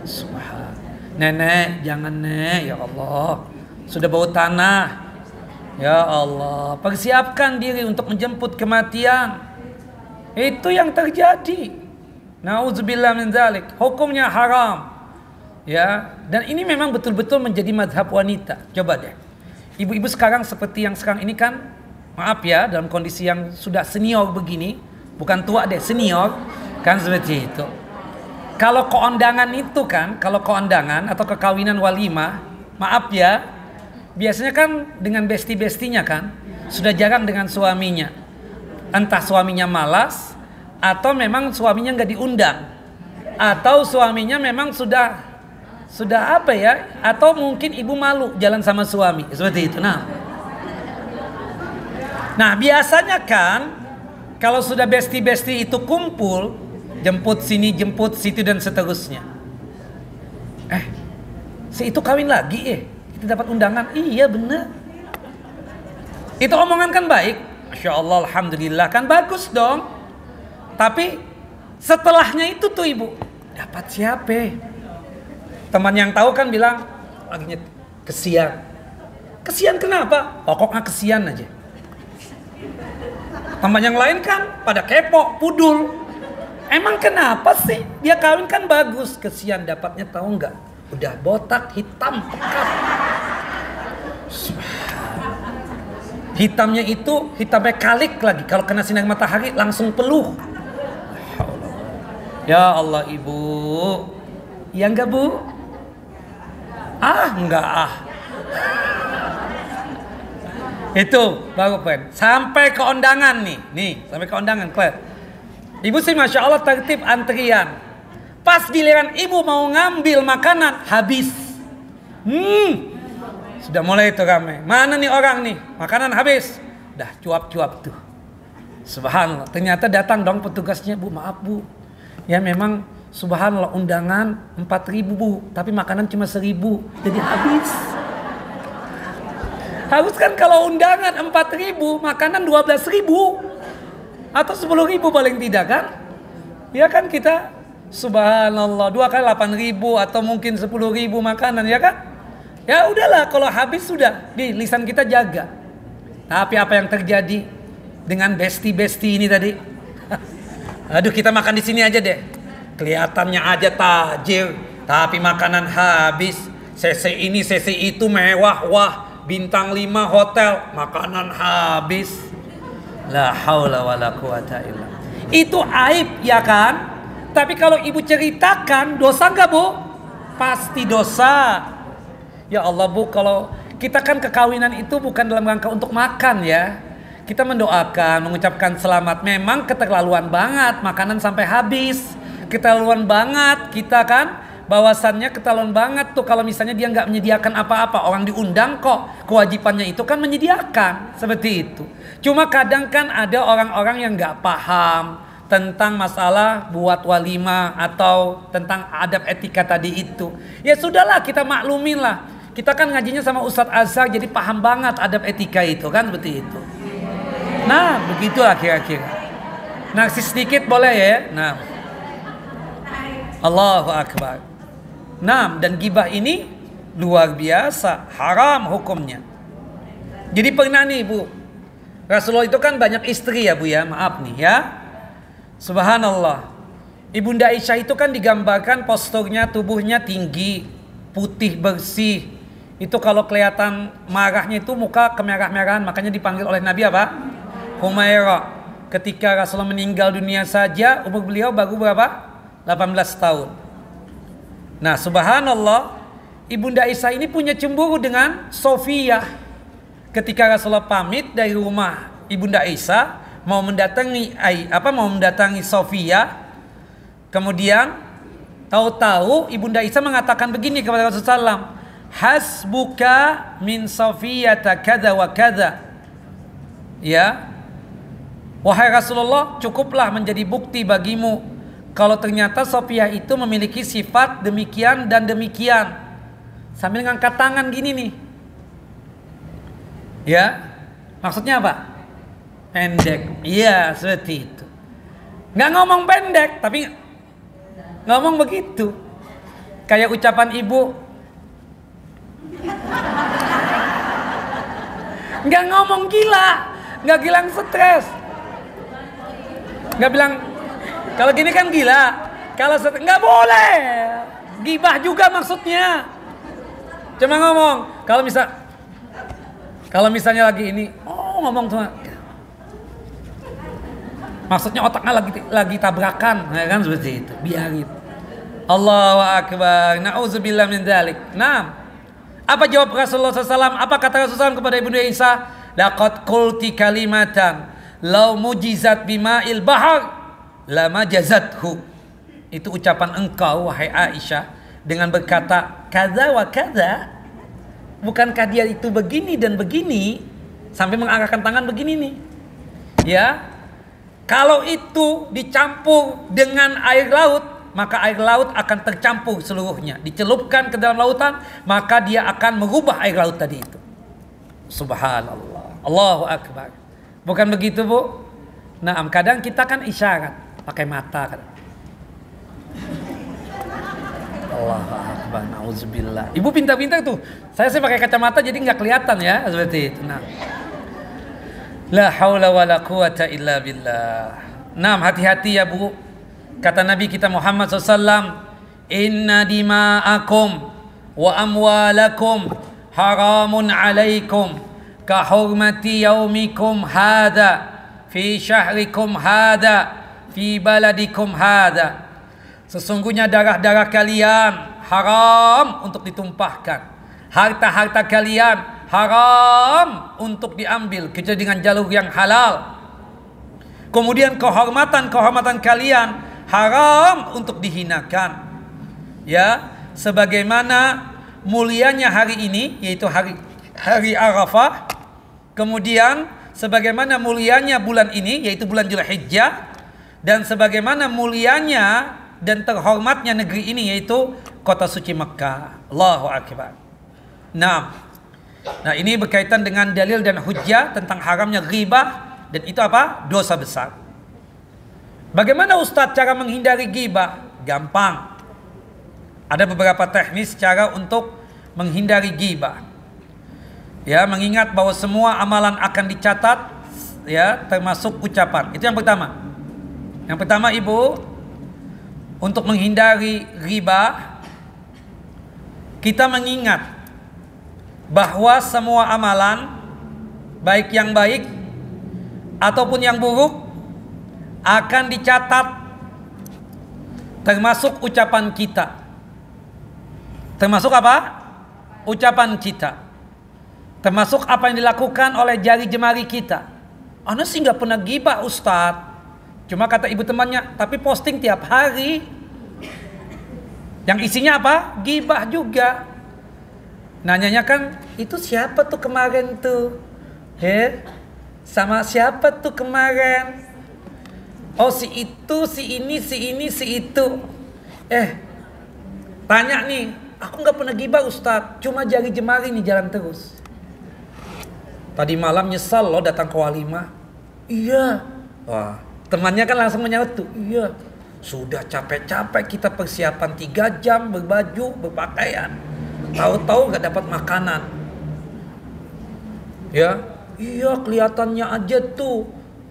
Subhanallah. Nenek, jangan nek, ya Allah. Sudah bau tanah. Ya Allah, persiapkan diri untuk menjemput kematian. Itu yang terjadi. Nauzubillah min dzalik. Hukumnya haram. Ya, dan ini memang betul-betul menjadi mazhab wanita. Coba deh. Ibu-ibu sekarang seperti yang sekarang ini kan, maaf ya, dalam kondisi yang sudah senior begini, bukan tua deh, senior, kan seperti itu. Kalau keundangan itu kan, kalau keundangan atau kekawinan walimah, maaf ya, biasanya kan dengan besti-bestinya kan, sudah jarang dengan suaminya. Entah suaminya malas, atau memang suaminya nggak diundang, atau suaminya memang sudah apa ya, atau mungkin ibu malu jalan sama suami, seperti itu. Nah biasanya kan, kalau sudah besti-besti itu kumpul, jemput sini, jemput situ dan seterusnya. Si itu kawin lagi kita dapat undangan. Iya bener. Itu omongan kan baik. Masya Allah, alhamdulillah, kan bagus dong. Tapi setelahnya itu tuh ibu, dapat siapa? Teman yang tahu kan bilang, lagi kesian. Kesian kenapa? Pokoknya kesian aja. Teman yang lain kan pada kepo, pudul. Emang kenapa sih? Dia kawin kan bagus. Kesian dapatnya tahu nggak? Udah botak, hitam, pekat. Hitamnya itu hitamnya kalik lagi. Kalau kena sinar matahari langsung peluh. Ya Allah ibu. Ya enggak bu? Enggak. Itu baru pen. Sampai ke undangan nih sampai ke undangan Claire. Ibu sih masya Allah tertib antrian. Pas giliran ibu mau ngambil makanan habis. Sudah mulai itu ramai. Mana nih orang nih? Makanan habis. Dah cuap-cuap tuh. Subhanallah. Ternyata datang dong petugasnya, bu maaf bu. Ya memang subhanallah undangan 4.000 bu, tapi makanan cuma 1.000, jadi habis. Harus kan kalau undangan 4.000, makanan 12.000 atau 10.000 paling tidak kan? Ya kan kita subhanallah 2 kali 8.000 atau mungkin 10.000 makanan ya kan? Ya udahlah kalau habis sudah di lisan kita jaga. Tapi apa yang terjadi dengan besti-besti ini tadi? Aduh kita makan di sini aja deh. Kelihatannya aja tajir, tapi makanan habis. CC ini CC itu mewah, wah bintang 5 hotel, makanan habis. La haula wala quwata illa. Itu aib ya kan? Tapi kalau ibu ceritakan dosa enggak bu? Pasti dosa. Ya Allah bu, kalau kita kan kekawinan itu bukan dalam rangka untuk makan ya. Kita mendoakan, mengucapkan selamat. Memang keterlaluan banget makanan sampai habis. Keterlaluan banget kita kan, bahwasannya keterlaluan banget tuh kalau misalnya dia nggak menyediakan apa-apa. Orang diundang kok, kewajibannya itu kan menyediakan, seperti itu. Cuma kadang kan ada orang-orang yang nggak paham tentang masalah buat walimah atau tentang adab etika tadi itu. Ya sudahlah kita maklumin lah. Kita kan ngajinya sama Ustadz Azhar, jadi paham banget adab etika itu kan, seperti itu. Nah begitulah kira-kira. Narsis sedikit boleh ya. Nah Allahu Akbar. Nah dan ghibah ini luar biasa, haram hukumnya. Jadi pernah nih Bu, Rasulullah itu kan banyak istri ya Bu ya, maaf nih ya. Subhanallah. Ibunda Aisyah itu kan digambarkan posturnya, tubuhnya tinggi, putih bersih. Itu kalau kelihatan marahnya itu muka kemerah-merahan, makanya dipanggil oleh Nabi apa? Humaira. Ketika Rasulullah meninggal dunia saja, umur beliau baru berapa? 18 tahun. Nah, subhanallah, Ibunda Aisyah ini punya cemburu dengan Sofia. Ketika Rasulullah pamit dari rumah Ibunda Aisyah mau mendatangi Sofia, kemudian tahu-tahu Ibunda Aisyah mengatakan begini kepada Rasulullah SAW, hasbuka min Sofiyata kada wa kada. Ya, wahai Rasulullah, cukuplah menjadi bukti bagimu kalau ternyata Sofia itu memiliki sifat demikian dan demikian. Sambil ngangkat tangan gini nih. Ya, maksudnya apa? Pendek. Iya, seperti itu. Nggak ngomong pendek, tapi ngomong begitu. Kayak ucapan ibu. Nggak ngomong gila, nggak bilang stres. Nggak bilang, kalau gini kan gila. Kalau nggak boleh. Gibah juga maksudnya. Cuma ngomong. Kalau misalnya lagi ini, ngomong cuma. Maksudnya otaknya lagi tabrakan, ya kan seperti itu. Biarin. Allahu akbar. Nauzubillah min dzalik. Nah, apa jawab Rasulullah SAW? Apa kata Rasulullah SAW kepada Ibunda Aisyah? Laqad qulti kalimatan law mujizat bima'il bahar lama jazathu. Itu ucapan engkau wahai Aisyah dengan berkata kaza wa kaza. Bukankah dia itu begini dan begini, sampai mengarahkan tangan begini nih. Ya. Kalau itu dicampur dengan air laut, maka air laut akan tercampur seluruhnya, dicelupkan ke dalam lautan, maka dia akan mengubah air laut tadi itu. Subhanallah. Allahu akbar. Bukan begitu, Bu? Nah, kadang kita kan isyarat pakai mata kan. Allahu akbar. Nauzubillah. Ibu pintar-pintar tuh. Saya pakai kacamata jadi nggak kelihatan ya, seperti itu. Nah. La haula wala quwata illa billah. Nah, hati-hati ya Bu. Kata Nabi kita Muhammad SAW, inna dima'akum wa amwalakum haramun alaikum ka hurmati yaumikum hadha fi syahrikum hadha fi baladikum hadha. Sesungguhnya darah-darah kalian haram untuk ditumpahkan. Harta-harta kalian haram untuk diambil kecuali dengan jalur yang halal. Kemudian kehormatan kalian haram untuk dihinakan. Ya, sebagaimana mulianya hari ini, yaitu hari Arafah. Kemudian sebagaimana mulianya bulan ini, yaitu bulan Dzulhijjah, dan sebagaimana mulianya dan terhormatnya negeri ini, yaitu kota suci Mekkah. Allahu akbar. Nah, ini berkaitan dengan dalil dan hujjah tentang haramnya ghibah, dan itu apa? Dosa besar. Bagaimana Ustadz cara menghindari ghibah? Gampang. Ada beberapa teknis cara untuk menghindari ghibah. Ya, mengingat bahwa semua amalan akan dicatat, ya, termasuk ucapan. Itu yang pertama. Yang pertama, Ibu, untuk menghindari ghibah, kita mengingat bahwa semua amalan, baik yang baik ataupun yang buruk, akan dicatat, termasuk ucapan kita. Termasuk apa? Ucapan kita. Termasuk apa yang dilakukan oleh jari jemari kita. Ana sih nggak pernah ghibah Ustadz. Cuma kata ibu temannya, tapi posting tiap hari. Yang isinya apa? Ghibah juga. Nanyanya kan, itu siapa tuh kemarin tuh? Sama siapa tuh kemarin? Oh, si itu, si ini, si ini, si itu. Tanya nih, aku gak pernah ghibah Ustadz, cuma jari jemari nih jalan terus. Tadi malam nyesal loh datang ke walimah. Iya. Wah, temannya kan langsung menyaut tuh. Iya. Sudah capek-capek kita persiapan 3 jam berbaju, berpakaian. Tahu-tahu gak dapat makanan. Ya, iya kelihatannya aja tuh.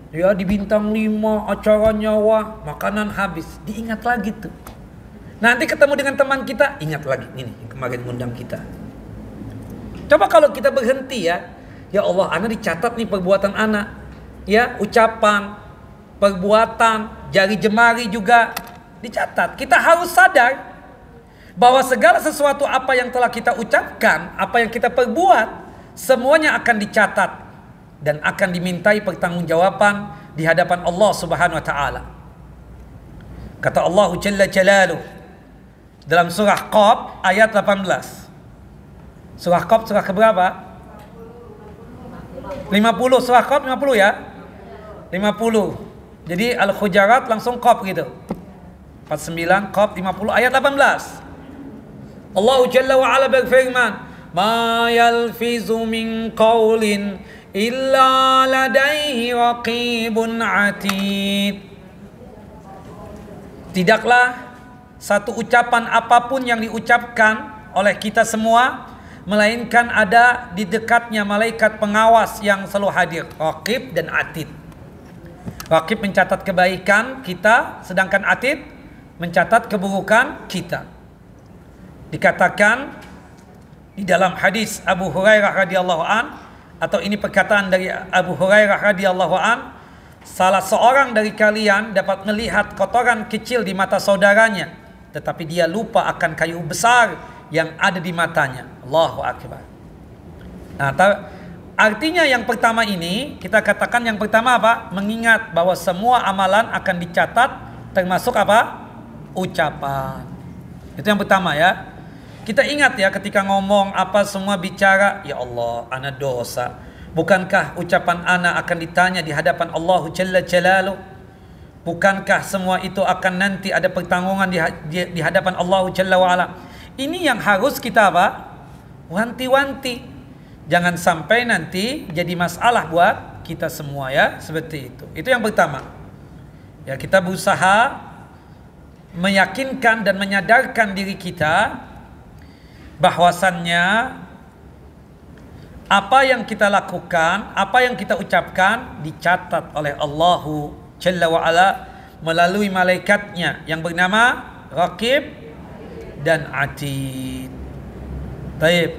Ya di bintang 5 acaranya wah, makanan habis. Diingat lagi tuh. Nanti ketemu dengan teman kita, ingat lagi ini yang kemarin ngundang kita. Coba kalau kita berhenti ya. Ya Allah, anak dicatat nih perbuatan anak. Ya, ucapan, perbuatan, jari jemari juga dicatat. Kita harus sadar bahwa segala sesuatu apa yang telah kita ucapkan, apa yang kita perbuat, semuanya akan dicatat dan akan dimintai pertanggungjawaban di hadapan Allah Subhanahu wa taala. Kata Allah Jalla Jalaluhu dalam surah Qaf ayat 18. Surah Qaf surah keberapa? 50. Surah Qaf 50 ya? 50. Jadi Al-Hujarat langsung Qaf gitu. 49 Qaf 50 ayat 18. Allah Jalla wa Ala berfirman, "Ma yalfizu min qawlin illa ladaihi raqibun atid." Tidaklah satu ucapan apapun yang diucapkan oleh kita semua melainkan ada di dekatnya malaikat pengawas yang selalu hadir, raqib dan atid. Raqib mencatat kebaikan kita, sedangkan atid mencatat keburukan kita. Dikatakan di dalam hadis Abu Hurairah radhiyallahu an, atau ini perkataan dari Abu Hurairah radhiyallahu an, salah seorang dari kalian dapat melihat kotoran kecil di mata saudaranya, tetapi dia lupa akan kayu besar yang ada di matanya. Allahu akbar. Nah, artinya yang pertama ini kita katakan yang pertama apa? Mengingat bahwa semua amalan akan dicatat, termasuk apa? Ucapan. Itu yang pertama ya. Kita ingat ya ketika ngomong apa semua bicara, ya Allah, ana dosa. Bukankah ucapan ana akan ditanya di hadapan Allah Jalla Jalaluhu? Bukankah semua itu akan nanti ada pertanggungan di hadapan Allah Jalla wa'ala? Ini yang harus kita apa? Wanti-wanti. Jangan sampai nanti jadi masalah buat kita semua ya, seperti itu. Itu yang pertama. Ya, kita berusaha meyakinkan dan menyadarkan diri kita bahwasannya apa yang kita lakukan, apa yang kita ucapkan dicatat oleh Allahu Jalla wa'ala melalui malaikatnya yang bernama Raqib dan Atid. Baik,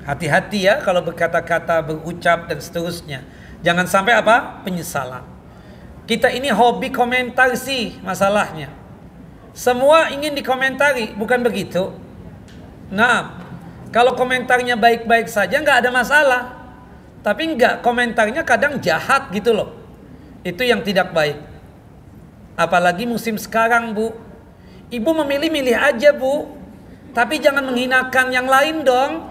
hati-hati ya kalau berkata-kata, berucap dan seterusnya. Jangan sampai apa? Penyesalan. Kita ini hobi komentar sih masalahnya. Semua ingin dikomentari, bukan begitu? Nah, kalau komentarnya baik-baik saja nggak ada masalah. Tapi nggak, komentarnya kadang jahat gitu loh. Itu yang tidak baik. Apalagi musim sekarang, Bu. Ibu memilih-milih aja, Bu. Tapi jangan menghinakan yang lain dong.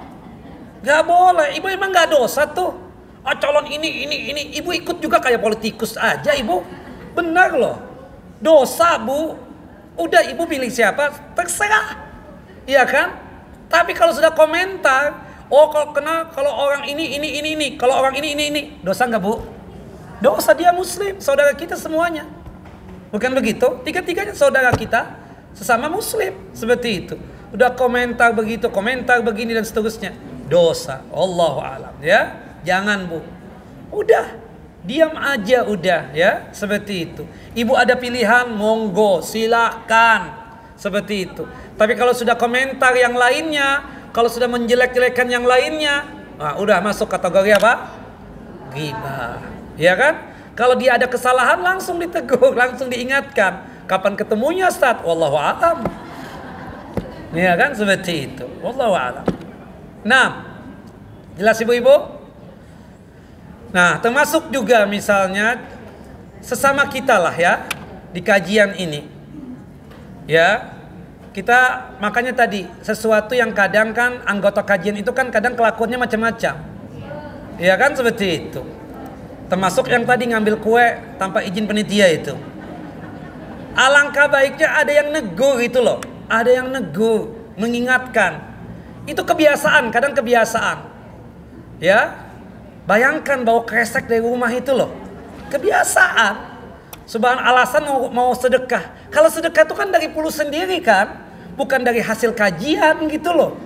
Nggak boleh. Ibu emang nggak dosa tuh. Ah, calon ini. Ibu ikut juga kayak politikus aja, Ibu. Benar loh. Dosa, Bu. Udah ibu pilih siapa, terserah. Iya kan? Tapi kalau sudah komentar, oh kalau orang ini, kalau orang ini, dosa nggak, Bu? Dosa, dia muslim, saudara kita semuanya. Bukan begitu? Tiga-tiganya saudara kita, sesama muslim, seperti itu. Udah komentar begitu, komentar begini dan seterusnya, dosa. Allahu a'lam ya. Jangan, Bu. Udah, diam aja udah ya, seperti itu. Ibu ada pilihan, monggo, silakan. Seperti itu. Tapi kalau sudah komentar yang lainnya, kalau sudah menjelek-jelekan yang lainnya, nah, udah masuk kategori apa? Ghibah. Ya kan? Kalau dia ada kesalahan langsung ditegur, langsung diingatkan. Kapan ketemunya, Ustaz? Wallahu a'lam. Ya kan? Seperti itu. Wallahu a'lam. Nah, jelas ibu-ibu? Nah, termasuk juga misalnya sesama kita lah ya di kajian ini. Ya, kita makanya tadi sesuatu yang kadang kan anggota kajian itu kan kadang kelakuannya macam-macam. Ya kan, seperti itu. Termasuk yang tadi ngambil kue tanpa izin panitia itu. Alangkah baiknya ada yang negur itu loh. Ada yang negur, mengingatkan. Itu kebiasaan, kadang kebiasaan. Ya. Bayangkan bawa kresek dari rumah itu loh. Kebiasaan. Sebagian alasan mau sedekah. Kalau sedekah itu kan dari pulu sendiri kan, bukan dari hasil kajian gitu loh.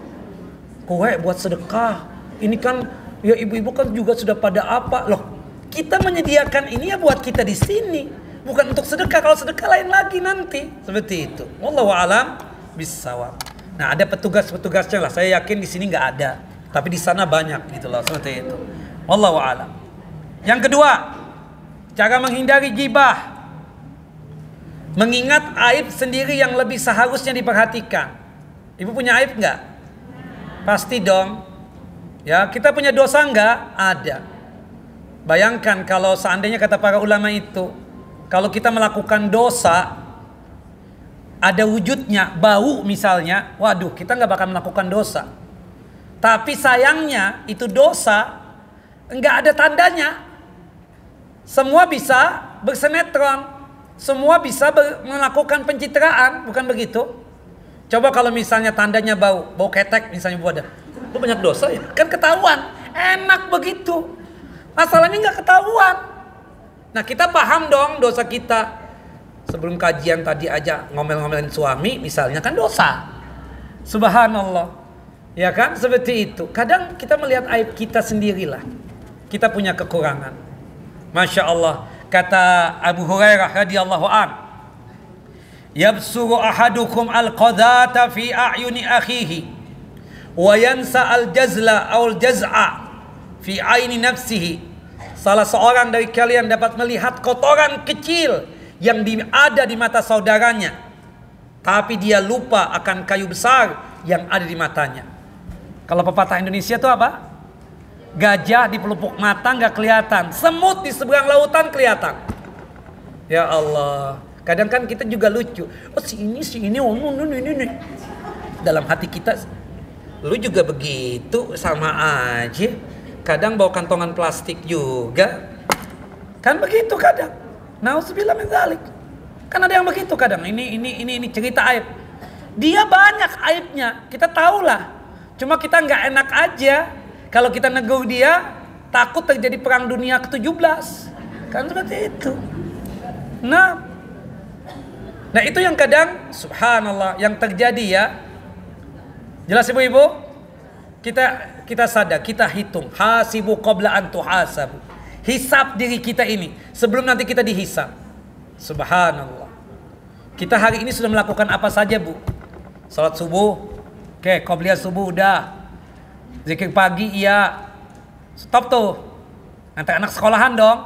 Kue buat sedekah. Ini kan Ya ibu-ibu kan juga sudah pada apa loh. Kita menyediakan ini ya buat kita di sini, bukan untuk sedekah. Kalau sedekah lain lagi nanti. Seperti itu. Wallahu a'lam bissawab. Nah, ada petugas-petugasnya lah. Saya yakin di sini nggak ada, tapi di sana banyak gitu loh. Seperti itu. Wallahu a'lam. Yang kedua, cara menghindari gibah. Mengingat aib sendiri yang lebih seharusnya diperhatikan. Ibu punya aib nggak? Pasti dong. Ya, kita punya dosa nggak? Ada. Bayangkan kalau seandainya kata para ulama itu, kalau kita melakukan dosa, ada wujudnya, bau misalnya, waduh, kita nggak bakal melakukan dosa. Tapi sayangnya itu dosa nggak ada tandanya. Semua bisa bersinetron, semua bisa melakukan pencitraan, bukan begitu? Coba kalau misalnya tandanya bau ketek misalnya, buat lu banyak dosa ya, kan ketahuan, enak begitu. Masalahnya nggak ketahuan. Nah, kita paham dong dosa kita. Sebelum kajian tadi aja ngomel-ngomelin suami misalnya, kan dosa. Subhanallah. Ya kan, seperti itu. Kadang kita melihat aib kita sendirilah. Kita punya kekurangan. Masya Allah. Kata Abu Hurairah radhiyallahu an, yabsuru ahadukum al-qadhata fi a'yuni akhihi wa yansa al-jazla aw al-jaz'a fi aini nafsihi. Salah seorang dari kalian dapat melihat kotoran kecil yang ada di mata saudaranya, tapi dia lupa akan kayu besar yang ada di matanya. Kalau pepatah Indonesia itu apa? Gajah di pelupuk mata nggak kelihatan, semut di seberang lautan kelihatan. Ya Allah, kadang kan kita juga lucu. Oh si ini, ini. Dalam hati kita, lu juga begitu, sama aja. Kadang bawa kantongan plastik juga, kan begitu kadang. Nauzubillah min dzalik. Kan ada yang begitu kadang. Ini cerita aib. Dia banyak aibnya, kita tahulah. Cuma kita nggak enak aja. Kalau kita negur dia, takut terjadi perang dunia ke-17. Kan seperti itu. Nah itu yang kadang, subhanallah, yang terjadi ya. Jelas ibu-ibu? Kita sadar, kita hitung. Hasibu qabla an tuhasabu. Hisab diri kita ini sebelum nanti kita dihisab. Subhanallah. Kita hari ini sudah melakukan apa saja, Bu? Salat subuh, oke, qobliyah subuh udah. Zikir pagi iya. Stop tuh. Antar anak sekolahan dong.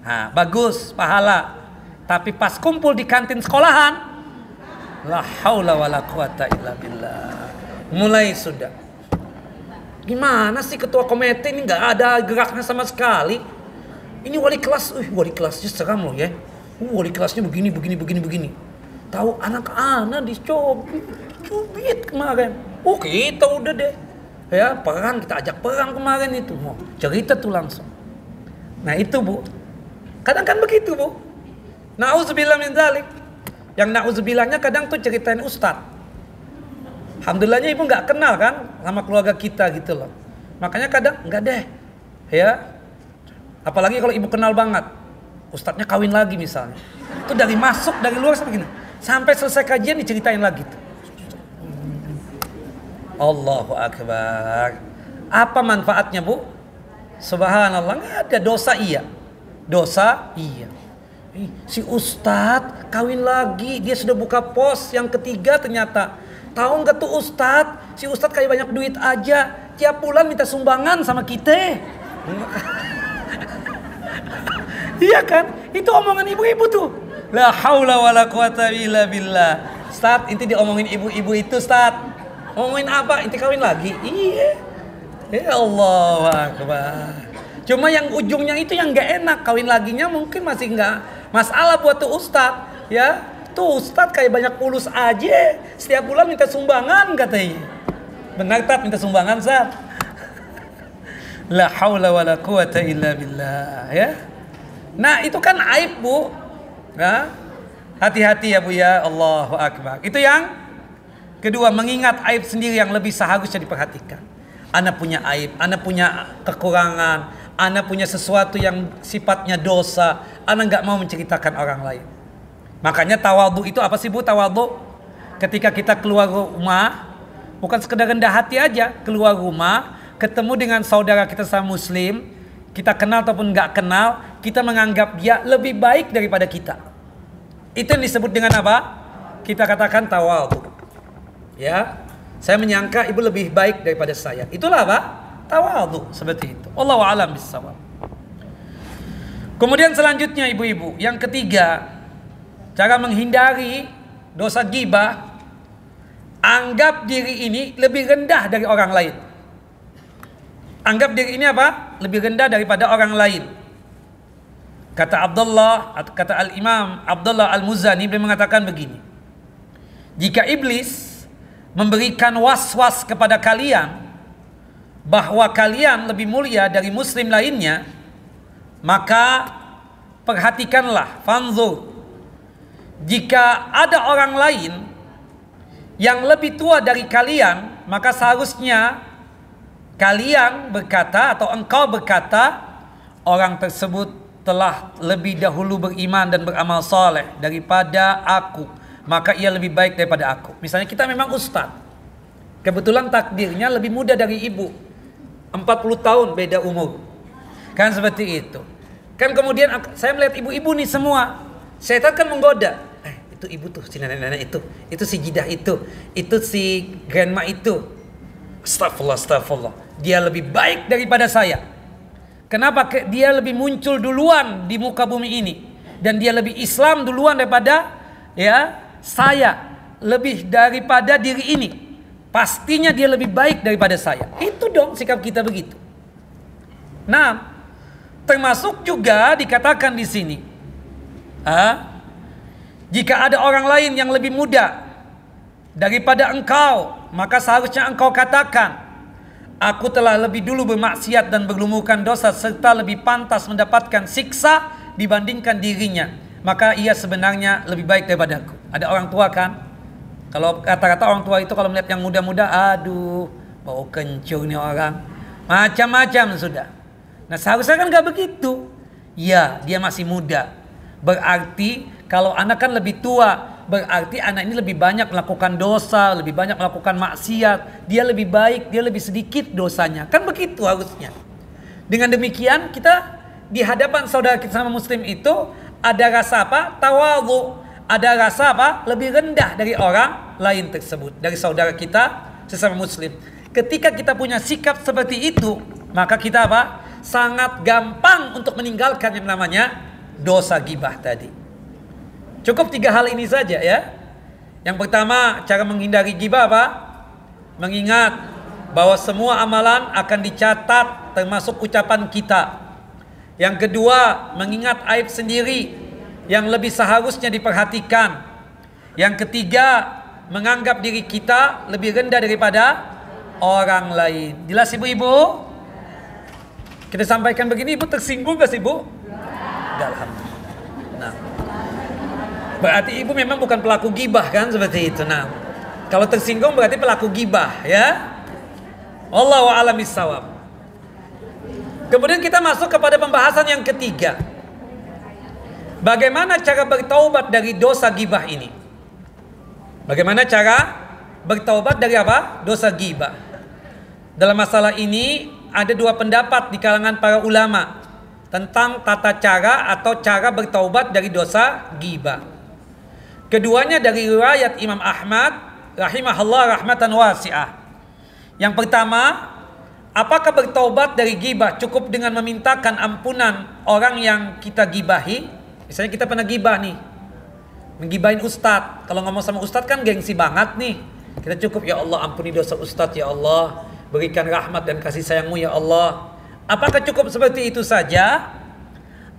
Nah, bagus, pahala. Tapi pas kumpul di kantin sekolahan, la haula wala quwata illa billah. Mulai sudah. Gimana sih ketua komite ini nggak ada geraknya sama sekali? Ini wali kelas, wali kelasnya seram loh ya. Wali kelasnya begini. Tahu anak-anak dicubit kemarin. Oh kita udah deh. Ya perang, kita ajak perang kemarin itu. Mau cerita tuh langsung. Nah itu Bu. Kadang kan begitu Bu. Na'udzubillah min dzalik. Yang na'udzubillahnya kadang tuh ceritain ustadz. Alhamdulillahnya ibu nggak kenal kan sama keluarga kita gitu loh. Makanya kadang nggak deh, ya. Apalagi kalau ibu kenal banget, ustadznya kawin lagi misalnya. Itu dari masuk dari luar sampai selesai kajian diceritain lagi tuh. Allahu Akbar. Apa manfaatnya Bu? Subhanallah, nggak ada. Dosa iya. Si ustadz kawin lagi, dia sudah buka pos yang ketiga ternyata. Tahu nggak tuh ustadz? Si ustadz kayak banyak duit aja, tiap bulan minta sumbangan sama kita. Iya kan? Itu omongan ibu-ibu tuh. La haula wala quwata illa billah. Ustadz, inti diomongin ibu-ibu itu, Ustadz. Ngomongin apa? Inti kawin lagi? Iya. Ya Allah Akbar. Cuma yang ujungnya itu yang nggak enak. Kawin laginya mungkin masih nggak masalah buat tuh ustadz, ya. Tuh ustadz kayak banyak pulus aja. Setiap bulan minta sumbangan katanya. Benar tak minta sumbangan Ustaz? La haula wala quwata illa billah, ya. Nah itu kan aib Bu. Nah, hati-hati ya Bu ya. Allahu Akbar. Itu yang kedua, mengingat aib sendiri yang lebih seharusnya diperhatikan. Ana punya aib, ana punya kekurangan, ana punya sesuatu yang sifatnya dosa, ana nggak mau menceritakan orang lain. Makanya tawadhu itu apa sih Bu? Tawadhu ketika kita keluar rumah, bukan sekedar rendah hati aja, keluar rumah ketemu dengan saudara kita sama muslim, kita kenal ataupun nggak kenal, kita menganggap dia lebih baik daripada kita. Itu yang disebut dengan apa? Kita katakan tawadhu. Ya, saya menyangka ibu lebih baik daripada saya. Itulah apa? Tawadhu, seperti itu. Wallahu a'lam bishawab. Kemudian selanjutnya ibu-ibu, yang ketiga, cara menghindari dosa ghibah, anggap diri ini lebih rendah dari orang lain. Anggap diri ini apa? Lebih rendah daripada orang lain. Kata Al-Imam Abdullah Al-Muzani, beliau mengatakan begini. Jika iblis memberikan was-was kepada kalian bahwa kalian lebih mulia dari muslim lainnya, maka perhatikanlah, fanzur. Jika ada orang lain yang lebih tua dari kalian, maka seharusnya kalian berkata atau engkau berkata, orang tersebut telah lebih dahulu beriman dan beramal soleh daripada aku, maka ia lebih baik daripada aku. Misalnya kita memang ustadz, kebetulan takdirnya lebih muda dari ibu, 40 tahun beda umur, kan seperti itu. Kan kemudian saya melihat ibu-ibu nih semua, setan kan menggoda. Itu ibu tuh, si nenek-nenek itu si jidah itu si grandma itu. Astagfirullah. Dia lebih baik daripada saya. Kenapa? Dia lebih muncul duluan di muka bumi ini, dan dia lebih Islam duluan daripada saya, lebih daripada diri ini. Pastinya dia lebih baik daripada saya. Itu dong sikap kita begitu. Nah, termasuk juga dikatakan di sini, jika ada orang lain yang lebih muda daripada engkau, maka seharusnya engkau katakan, aku telah lebih dulu bermaksiat dan berlumurkan dosa serta lebih pantas mendapatkan siksa dibandingkan dirinya, maka ia sebenarnya lebih baik daripada aku. Ada orang tua kan? Kalau kata-kata orang tua itu kalau melihat yang muda-muda, aduh, bau kencur nih orang, macam-macam sudah. Nah, seharusnya kan gak begitu. Ya, dia masih muda. Berarti kalau anak kan lebih tua, berarti anak ini lebih banyak melakukan dosa, lebih banyak melakukan maksiat. Dia lebih baik, dia lebih sedikit dosanya. Kan begitu harusnya. Dengan demikian kita di hadapan saudara kita sama muslim itu ada rasa apa? Tawadhu. Ada rasa apa? Lebih rendah dari orang lain tersebut, dari saudara kita sesama muslim. Ketika kita punya sikap seperti itu, maka kita apa? Sangat gampang untuk meninggalkan yang namanya dosa ghibah tadi. Cukup 3 hal ini saja ya. Yang pertama, cara menghindari ghibah apa? Mengingat bahwa semua amalan akan dicatat termasuk ucapan kita. Yang kedua, mengingat aib sendiri yang lebih seharusnya diperhatikan. Yang ketiga, menganggap diri kita lebih rendah daripada orang lain. Jelas ibu-ibu? Kita sampaikan begini, ibu tersinggung gak sih ibu? Alhamdulillah. Nah, berarti ibu memang bukan pelaku ghibah kan, seperti itu. Nah, kalau tersinggung berarti pelaku ghibah ya. Wallahu a'lam bishawab. Kemudian kita masuk kepada pembahasan yang ketiga. Bagaimana cara bertaubat dari dosa ghibah ini? Bagaimana cara bertaubat dari apa? Dosa ghibah. Dalam masalah ini ada 2 pendapat di kalangan para ulama tentang tata cara atau cara bertaubat dari dosa ghibah. Keduanya dari riwayat Imam Ahmad rahimahullah rahmatan wasi'ah. Yang pertama, apakah bertaubat dari ghibah cukup dengan memintakan ampunan orang yang kita ghibahi? Misalnya kita pernah ghibah nih, menggibahin ustadz. Kalau ngomong sama ustadz kan gengsi banget nih. Kita cukup, ya Allah ampuni dosa ustadz ya Allah, berikan rahmat dan kasih sayangmu ya Allah. Apakah cukup seperti itu saja?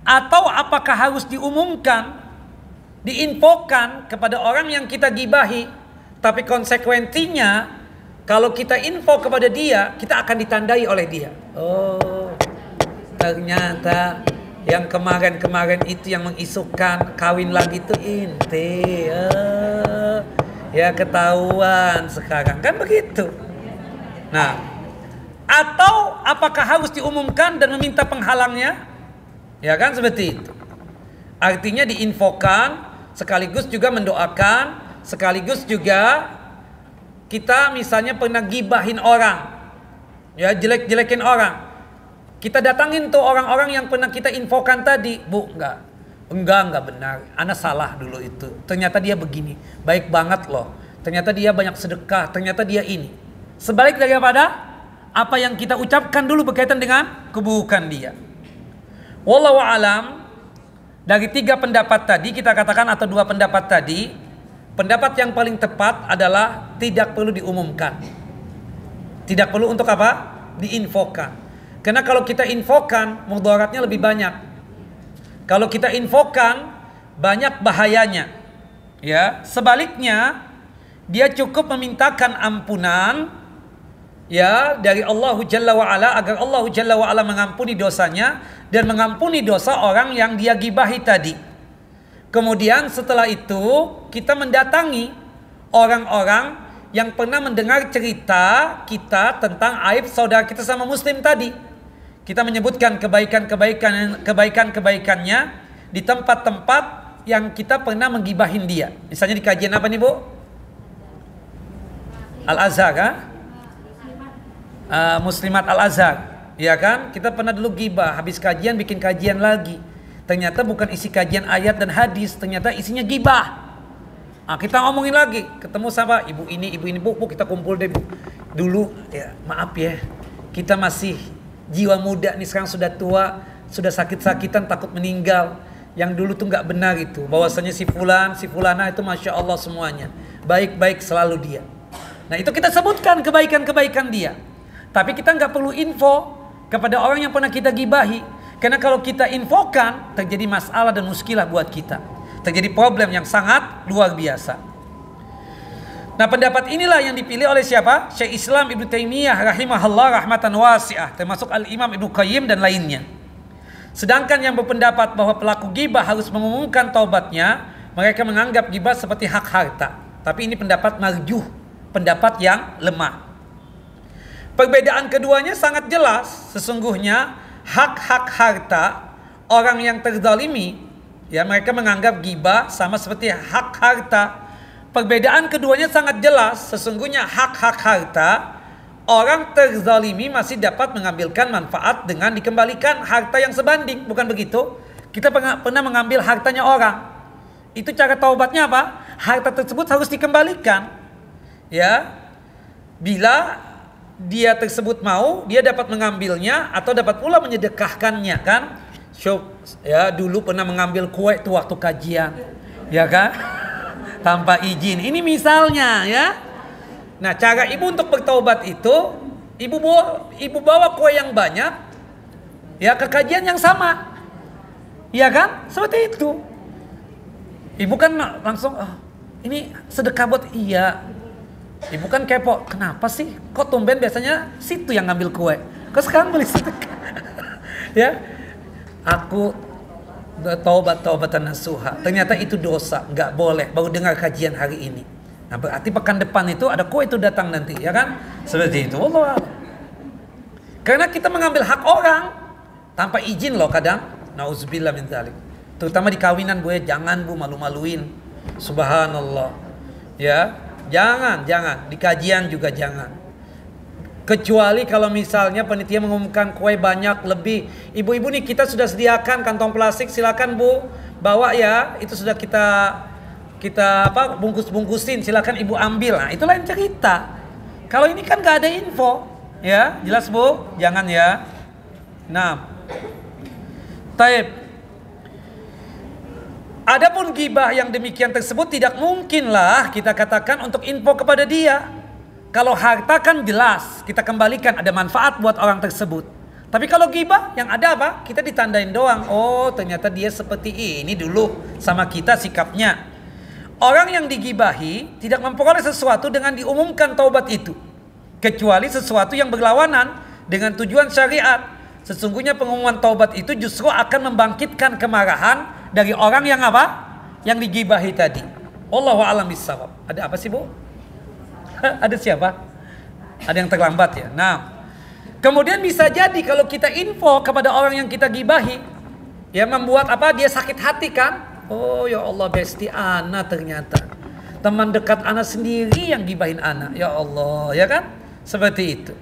Atau apakah harus diumumkan, diinfokan kepada orang yang kita gibahi? Tapi konsekuensinya, kalau kita info kepada dia, kita akan ditandai oleh dia. Oh, ternyata yang kemarin-kemarin itu yang mengisukan kawin lagi itu inti. Ya ketahuan sekarang, kan begitu. Nah, atau apakah harus diumumkan dan meminta penghalangnya? Ya kan seperti itu. Artinya diinfokan, sekaligus juga mendoakan, sekaligus juga kita misalnya pernah gibahin orang. Ya, jelek-jelekin orang. Kita datangin tuh orang-orang yang pernah kita infokan tadi. Bu, enggak benar. Ana salah dulu itu. Ternyata dia begini. Baik banget loh. Ternyata dia banyak sedekah. Ternyata dia ini. Sebalik daripada apa yang kita ucapkan dulu berkaitan dengan keburukan dia. Wallahu alam. Dari 3 pendapat tadi kita katakan, atau 2 pendapat tadi, pendapat yang paling tepat adalah tidak perlu diumumkan. Tidak perlu untuk apa? Diinfokan. Karena kalau kita infokan, mudaratnya lebih banyak. Kalau kita infokan, banyak bahayanya. Ya, sebaliknya dia cukup memintakan ampunan ya dari Allah Jalla wa Ala, agar Allah Jalla wa Ala mengampuni dosanya dan mengampuni dosa orang yang dia gibahi tadi. Kemudian setelah itu kita mendatangi orang-orang yang pernah mendengar cerita kita tentang aib saudara kita sama muslim tadi. Kita menyebutkan kebaikannya di tempat-tempat yang kita pernah menggibahin dia. Misalnya di kajian apa nih Bu? Al-Azhar kan? Muslimat Al-Azhar. Ya kan? Kita pernah dulu gibah, habis kajian bikin kajian lagi. Ternyata bukan isi kajian ayat dan hadis, ternyata isinya gibah. Kita ngomongin lagi, ketemu sama ibu ini, bu, kita kumpul deh dulu. Ya, maaf ya, kita masih jiwa muda nih, sekarang sudah tua, sudah sakit-sakitan, takut meninggal. Yang dulu tuh nggak benar itu, bahwasanya si fulana itu masya Allah semuanya baik-baik selalu dia. Nah itu kita sebutkan kebaikan-kebaikan dia, tapi kita nggak perlu info kepada orang yang pernah kita gibahi, karena kalau kita infokan terjadi masalah dan muskilah buat kita. Terjadi problem yang sangat luar biasa. Nah pendapat inilah yang dipilih oleh siapa? Syekh Islam Ibnu Taimiyah rahimahullah rahmatan wasi'ah, termasuk Al-Imam Ibnu Qayyim dan lainnya. Sedangkan yang berpendapat bahwa pelaku gibah harus mengumumkan taubatnya, mereka menganggap gibah seperti hak harta. Tapi ini pendapat marjuh, pendapat yang lemah. Perbedaan keduanya sangat jelas. Sesungguhnya hak-hak harta orang yang terzalimi, ya mereka menganggap gibah sama seperti hak harta. Perbedaan keduanya sangat jelas. Sesungguhnya hak-hak harta, orang terzalimi masih dapat mengambilkan manfaat dengan dikembalikan harta yang sebanding. Bukan begitu? Kita pernah mengambil hartanya orang. Itu cara taubatnya apa? Harta tersebut harus dikembalikan. Ya, bila dia tersebut mau, dia dapat mengambilnya atau dapat pula menyedekahkannya kan? Ya dulu pernah mengambil kue itu waktu kajian, ya kan, tanpa izin. Ini misalnya ya. Nah cara ibu untuk bertaubat itu, ibu bawa kue yang banyak, ya ke kajian yang sama, ya kan, seperti itu. Ibu kan langsung, ini sedekah buat iya. Ibu kan kepo, kenapa sih? Kok tumben biasanya situ yang ngambil kue? Kok sekarang beli sedekah? Ya. Aku taubatan nasuha. Ternyata itu dosa, nggak boleh. Baru dengar kajian hari ini. Nah berarti pekan depan itu ada kue itu datang nanti, ya kan? Seperti itu. Allah. Karena kita mengambil hak orang tanpa izin loh kadang. Nauzubillah min dzalik. Terutama di kawinan Bu ya, jangan Bu malu-maluin. Subhanallah. Ya, jangan. Di kajian juga jangan. Kecuali kalau misalnya panitia mengumumkan kue banyak lebih, ibu-ibu nih kita sudah sediakan kantong plastik, silakan Bu bawa ya, itu sudah kita bungkusin, silakan ibu ambil. Nah itu lain cerita. Kalau ini kan nggak ada info, ya jelas Bu, jangan ya. Nah, taib. Adapun gibah yang demikian tersebut tidak mungkinlah kita katakan untuk info kepada dia. Kalau harta kan jelas, kita kembalikan, ada manfaat buat orang tersebut. Tapi kalau gibah yang ada apa? Kita ditandain doang. Oh ternyata dia seperti ini dulu sama kita sikapnya. Orang yang digibahi tidak memperoleh sesuatu dengan diumumkan taubat itu, kecuali sesuatu yang berlawanan dengan tujuan syariat. Sesungguhnya pengumuman taubat itu justru akan membangkitkan kemarahan dari orang yang apa? Yang digibahi tadi. Wallahu a'lam bishawab. Ada apa sih Bu? Ada siapa? Ada yang terlambat ya. Nah, kemudian bisa jadi kalau kita info kepada orang yang kita gibahi, ya membuat apa? Dia sakit hati kan? Oh ya Allah, besti ana ternyata teman dekat ana sendiri yang gibahin ana. Ya Allah, ya kan? Seperti itu.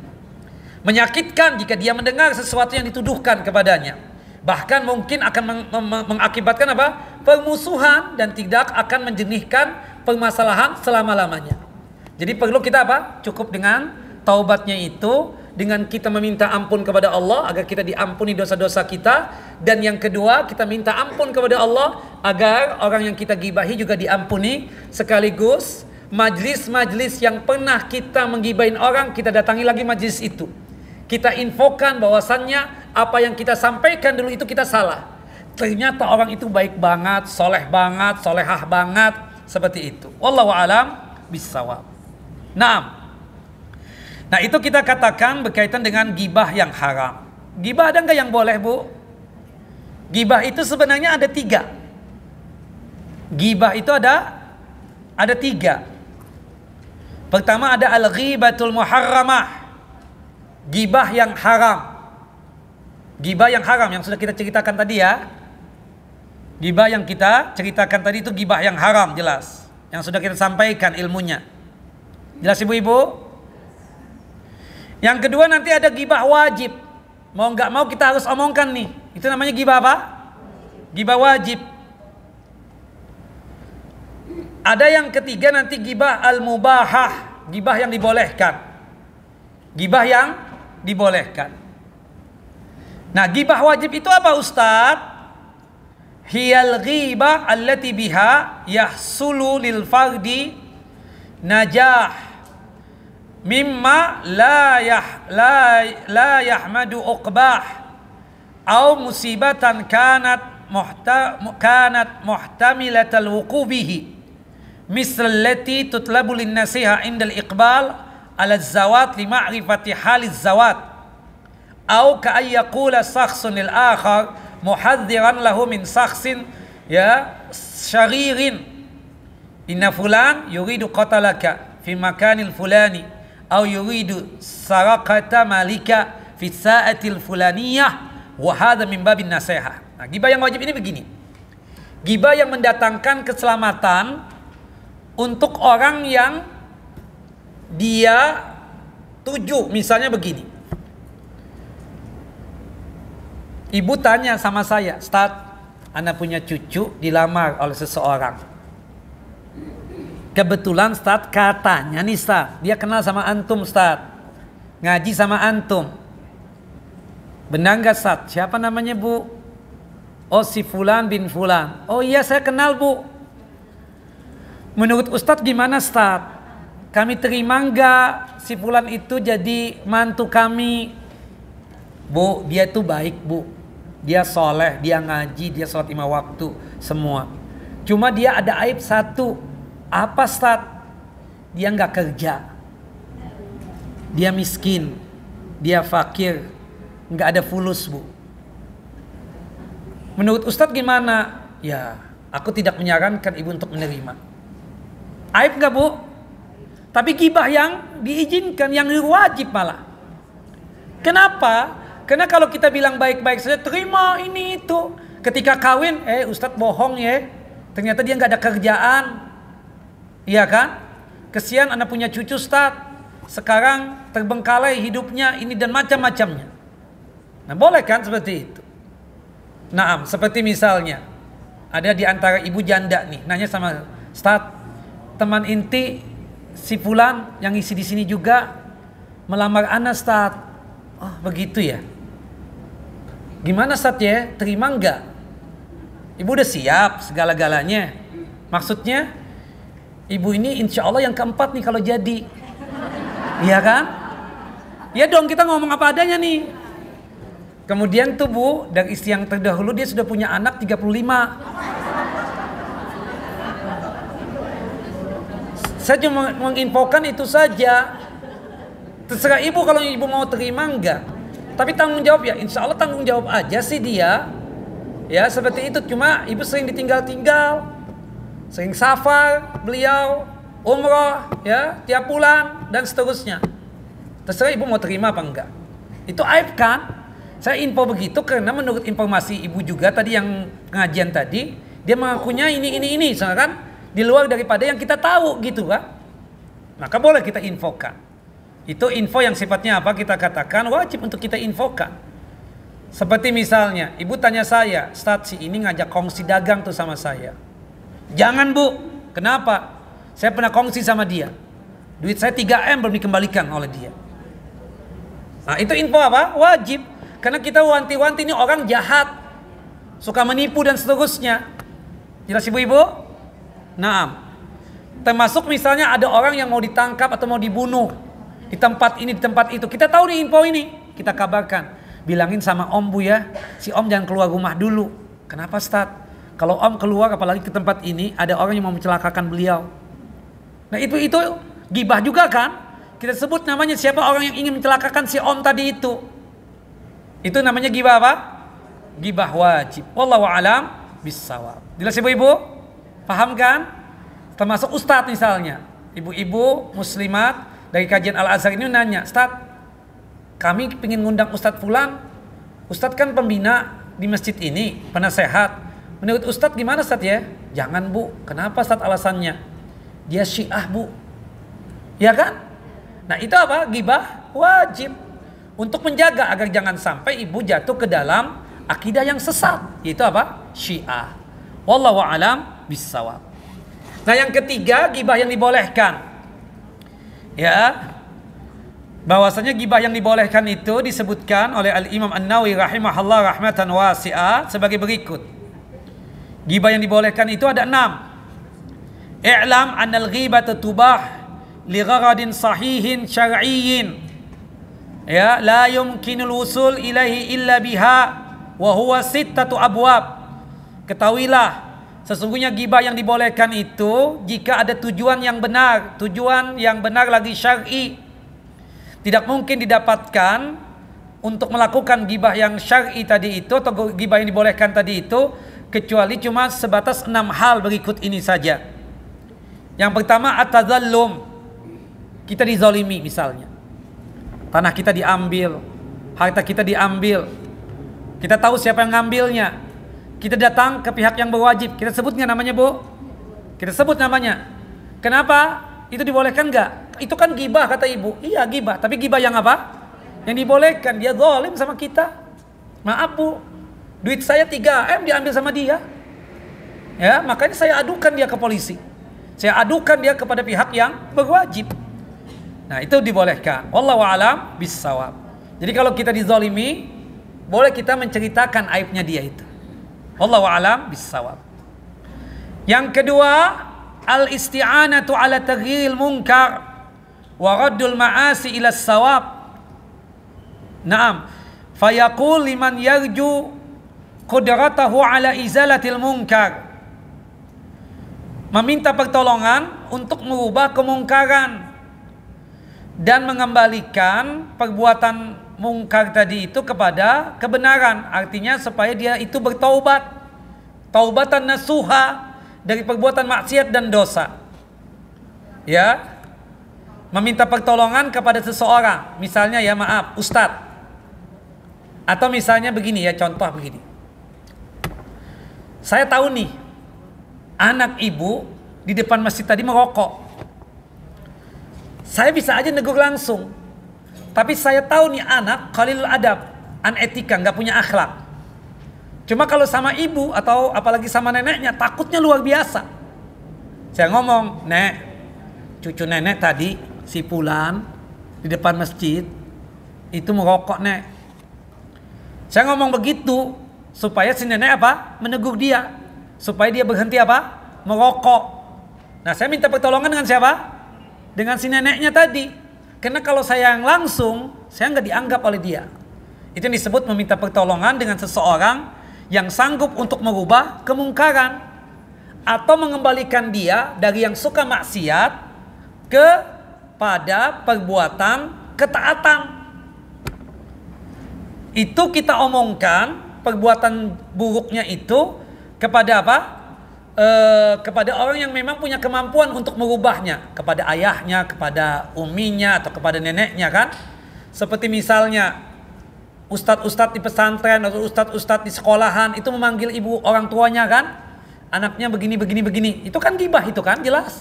Menyakitkan jika dia mendengar sesuatu yang dituduhkan kepadanya. Bahkan mungkin akan mengakibatkan apa? Permusuhan, dan tidak akan menjernihkan permasalahan selama-lamanya. Jadi perlu kita apa? Cukup dengan taubatnya itu, dengan kita meminta ampun kepada Allah agar kita diampuni dosa-dosa kita, dan yang kedua kita minta ampun kepada Allah agar orang yang kita gibahi juga diampuni, sekaligus majlis-majlis yang pernah kita menggibahin orang, kita datangi lagi majlis itu. Kita infokan bahwasannya apa yang kita sampaikan dulu itu kita salah. Ternyata orang itu baik banget, soleh banget, solehah banget, seperti itu. Wallahu alam bissawab. Nah itu kita katakan berkaitan dengan gibah yang haram. Gibah ada nggak yang boleh, Bu? Gibah itu sebenarnya ada 3. Gibah itu ada 3. Pertama ada al-ghibatul muharramah. Gibah yang haram. Gibah yang haram yang sudah kita ceritakan tadi ya. Gibah yang kita ceritakan tadi itu gibah yang haram, jelas. Yang sudah kita sampaikan ilmunya. Jelas ibu-ibu? Yang kedua nanti ada gibah wajib. Mau nggak mau kita harus omongkan nih. Itu namanya gibah apa? Gibah wajib. Ada yang ketiga nanti gibah al-mubahah. Gibah yang dibolehkan. Gibah yang dibolehkan. Nah, gibah wajib itu apa, Ustaz? Hiyal ghibah allati biha yahsulu lil fardi najah mimma la yahmadu uqbah au musibatan kanat muhtamilatal wuqubihi misl allati tutlabu lin nasiha indal iqbal ala zawat li ma'rifati haliz zawat au ka ay yaqula shakhsun lil akhar muhadziran lahu min shakhsin ya syaririn inna fulan yuridu qatalaka fi makanil fulani au yuridu sarakata malika fi sa'atil fulaniyah wa hadha min babin nasiha. Nah, gibah yang wajib ini begini. Gibah yang mendatangkan keselamatan untuk orang yang dia tuju. Misalnya begini, ibu tanya sama saya, Ustaz, anak punya cucu dilamar oleh seseorang. Kebetulan Ustaz, katanya nih Ustaz, dia kenal sama antum Ustaz, ngaji sama antum. Benar nggak Ustaz? Siapa namanya Bu? Oh si Fulan bin Fulan. Oh iya saya kenal Bu. Menurut Ustaz gimana Ustaz? Kami terima nggak si Fulan itu jadi mantu kami? Bu, dia itu baik Bu. Dia soleh, dia ngaji, dia sholat 5 waktu, semua. Cuma dia ada aib satu. Apa Ustaz? Dia nggak kerja. Dia miskin. Dia fakir. Nggak ada fulus Bu. Menurut Ustaz gimana? Ya, aku tidak menyarankan ibu untuk menerima. Aib nggak Bu? Tapi gibah yang diizinkan, yang wajib malah. Kenapa? Karena kalau kita bilang baik-baik saja, terima ini itu. Ketika kawin, Ustadz bohong ya. Ternyata dia nggak ada kerjaan. Iya kan? Kesian anak punya cucu Ustadz. Sekarang terbengkalai hidupnya ini dan macam-macamnya. Nah boleh kan seperti itu? Nah seperti misalnya ada di antara ibu janda nih nanya sama Ustadz, teman inti si Fulan yang isi di sini juga melamar anak Ustaz. Oh begitu ya. Gimana Ustaz ya? Terima enggak? Ibu udah siap segala-galanya. Maksudnya ibu ini insya Allah yang keempat nih kalau jadi. Iya kan? Ya dong kita ngomong apa adanya nih. Kemudian tuh Bu, dari istri yang terdahulu dia sudah punya anak 35. Saya cuma menginfokan itu saja. Terserah ibu kalau ibu mau terima enggak. Tapi tanggung jawab ya, insya Allah tanggung jawab aja sih dia. Ya seperti itu, cuma ibu sering ditinggal-tinggal. Sering safar beliau, umroh ya, tiap bulan dan seterusnya. Terserah ibu mau terima apa enggak. Itu aib kan? Saya info begitu karena menurut informasi ibu juga tadi yang pengajian tadi, dia mengakunya ini, soalnya kan di luar daripada yang kita tahu gitu kan. Maka boleh kita infokan. Itu info yang sifatnya apa? Kita katakan wajib untuk kita infokan. Seperti misalnya, ibu tanya saya, Ustaz, si ini ngajak kongsi dagang tuh sama saya. Jangan bu, kenapa? Saya pernah kongsi sama dia. Duit saya 3M belum dikembalikan oleh dia. Nah itu info apa? Wajib. Karena kita wanti-wanti ini orang jahat, suka menipu dan seterusnya. Jelas ibu-ibu? Nah, termasuk misalnya ada orang yang mau ditangkap atau mau dibunuh di tempat ini, di tempat itu. Kita tahu nih info ini, kita kabarkan. Bilangin sama om bu ya, si om jangan keluar rumah dulu. Kenapa Ustaz? Kalau om keluar apalagi ke tempat ini, ada orang yang mau mencelakakan beliau. Nah itu gibah juga kan? Kita sebut namanya siapa orang yang ingin mencelakakan si om tadi itu. Itu namanya gibah apa? Gibah wajib. Wallahu a'lam bissawab. Jelas ibu-ibu? Paham kan? Termasuk ustadz misalnya. Ibu-ibu muslimat dari kajian Al-Azhar ini nanya, Ustadz, kami ingin ngundang Ustadz Fulan. Ustadz kan pembina di masjid ini, penasehat. Menurut Ustadz gimana Ustadz ya? Jangan bu. Kenapa Ustadz alasannya? Dia Syiah bu. Ya kan? Nah itu apa? Gibah wajib. Untuk menjaga agar jangan sampai ibu jatuh ke dalam akidah yang sesat. Yaitu apa? Syiah. Wallahu a'lam bissawab. Nah yang ketiga, gibah yang dibolehkan. Ya, bahwasanya gibah yang dibolehkan itu disebutkan oleh Al-Imam An-Nawawi rahimahullah rahmatan wasi'ah sebagai berikut. Gibah yang dibolehkan itu ada 6. I'lam annal ghibata tubah li gharadin sahihin syar'iyyin. Ya, la yumkinul wusul ilaihi illa biha wa huwa sittatu abwab. Ketahuilah, sesungguhnya gibah yang dibolehkan itu jika ada tujuan yang benar lagi syar'i. Tidak mungkin didapatkan untuk melakukan gibah yang syar'i tadi itu atau gibah yang dibolehkan tadi itu kecuali cuma sebatas 6 hal berikut ini saja. Yang pertama at-tazallum. Kita dizalimi misalnya. Tanah kita diambil, harta kita diambil. Kita tahu siapa yang ngambilnya. Kita datang ke pihak yang berwajib. Kita sebut nggak namanya bu? Kita sebut namanya. Kenapa? Itu dibolehkan nggak? Itu kan gibah kata ibu. Iya gibah. Tapi gibah yang apa? Yang dibolehkan. Dia zalim sama kita. Maaf bu, duit saya 3M diambil sama dia. Ya, makanya saya adukan dia ke polisi. Saya adukan dia kepada pihak yang berwajib. Nah itu dibolehkan. Wallahu a'lam bissawab. Jadi kalau kita dizalimi, boleh kita menceritakan aibnya dia itu. Wallahu a'lam bissawab. Yang kedua, al-isti'anatu ala taghyiril munkar wa raddul ma'asi ila sawab. Naam. Fayaqul liman yarju qudratahu ala izalatil munkar. Meminta pertolongan untuk mengubah kemungkaran dan mengembalikan perbuatan mungkar tadi itu kepada kebenaran. Artinya supaya dia itu bertaubat, taubatan nasuha dari perbuatan maksiat dan dosa. Ya, meminta pertolongan kepada seseorang, misalnya ya maaf ustadz, atau misalnya begini ya, contoh begini. Saya tahu nih anak ibu di depan masjid tadi merokok. Saya bisa aja negur langsung. Tapi saya tahu nih anak qalilul adab, anetika, nggak punya akhlak. Cuma kalau sama ibu atau apalagi sama neneknya takutnya luar biasa. Saya ngomong, "Nek, cucu nenek tadi si Fulan di depan masjid itu merokok, Nek." Saya ngomong begitu supaya si nenek apa? Menegur dia. Supaya dia berhenti apa? Merokok. Nah, saya minta pertolongan dengan siapa? Dengan si neneknya tadi. Karena kalau saya yang langsung, saya nggak dianggap oleh dia. Itu yang disebut meminta pertolongan dengan seseorang yang sanggup untuk merubah kemungkaran atau mengembalikan dia dari yang suka maksiat kepada perbuatan ketaatan. Itu kita omongkan perbuatan buruknya itu kepada apa? Kepada orang yang memang punya kemampuan untuk merubahnya, kepada ayahnya, kepada uminya atau kepada neneknya kan. Seperti misalnya ustadz-ustadz di pesantren atau ustadz-ustadz di sekolahan itu memanggil ibu orang tuanya kan, anaknya begini. Itu kan gibah itu kan jelas.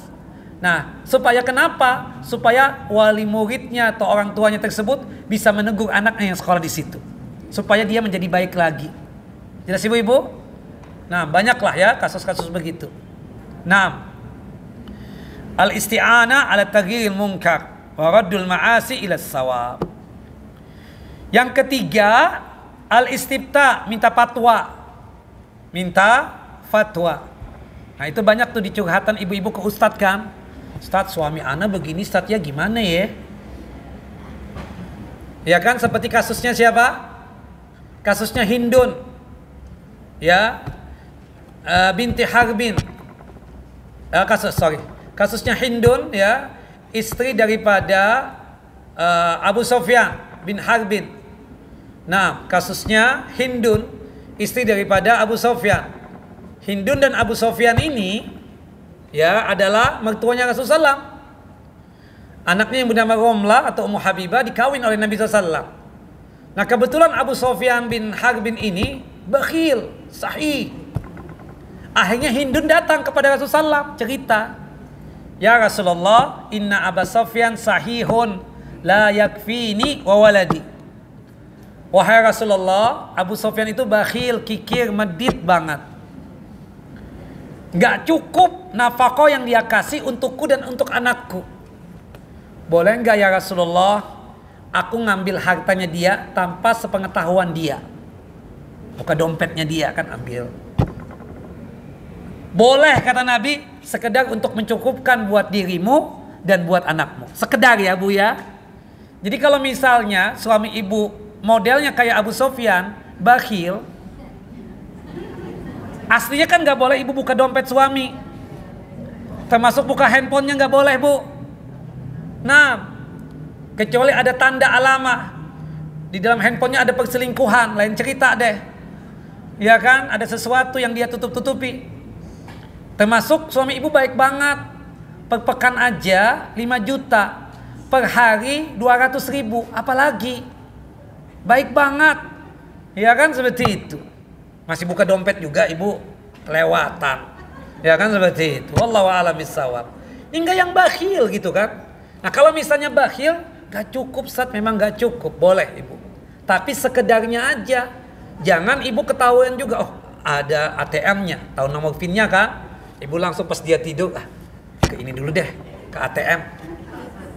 Nah, supaya kenapa? Supaya wali muridnya atau orang tuanya tersebut bisa menegur anaknya yang sekolah di situ, supaya dia menjadi baik lagi. Jelas ibu-ibu? Nah, banyaklah ya kasus-kasus begitu. Nah, al-isti'anah ala taghyiril munkar wa raddul ma'asi ila shawab. Yang ketiga, al-istifta, minta fatwa. Minta fatwa. Nah, itu banyak tuh di curhatan ibu-ibu ke ustadz kan. Ustadz, suami ana begini, ustadz, ya gimana ya? Ya kan, seperti kasusnya siapa? Kasusnya Hindun. Ya, binti Harbin. Kasusnya Hindun, ya, istri daripada Abu Sufyan bin Harbin. Nah, kasusnya Hindun, istri daripada Abu Sufyan. Hindun dan Abu Sufyan ini, ya, adalah mertuanya Rasulullah SAW. Anaknya yang bernama Romlah atau Ummu Habibah dikawin oleh Nabi SAW. Nah, kebetulan Abu Sufyan bin Harbin ini bakhil, sahih. Akhirnya Hindun datang kepada Rasulullah SAW, cerita, ya Rasulullah, inna Abu Sufyan sahihun la yakfini wa waladi. Wahai Rasulullah, Abu Sufyan itu bakhil, kikir, medit banget. Gak cukup nafkah yang dia kasih untukku dan untuk anakku. Boleh gak ya Rasulullah, aku ngambil hartanya dia tanpa sepengetahuan dia? Buka dompetnya dia kan ambil. Boleh kata Nabi, sekedar untuk mencukupkan buat dirimu dan buat anakmu. Sekedar ya Bu ya. Jadi kalau misalnya suami ibu modelnya kayak Abu Sufyan, bakhil, aslinya kan gak boleh ibu buka dompet suami, termasuk buka handphonenya gak boleh Bu. Nah, kecuali ada tanda alamah di dalam handphonenya ada perselingkuhan, lain cerita deh. Ya kan, ada sesuatu yang dia tutup-tutupi. Termasuk suami ibu baik banget, per pekan aja 5 juta, per hari 200.000, apalagi baik banget. Ya kan, seperti itu. Masih buka dompet juga ibu, kelewatan. Ya kan, seperti itu. Wallahu a'lam bishawab. Ini enggak yang bakhil gitu kan. Nah, kalau misalnya bakhil gak cukup, Ustaz, memang gak cukup, boleh ibu, tapi sekedarnya aja. Jangan ibu ketahuan juga, oh ada ATM-nya, tahu nomor PIN-nya kan, ibu langsung pas dia tidur, ke ini dulu deh, ke ATM,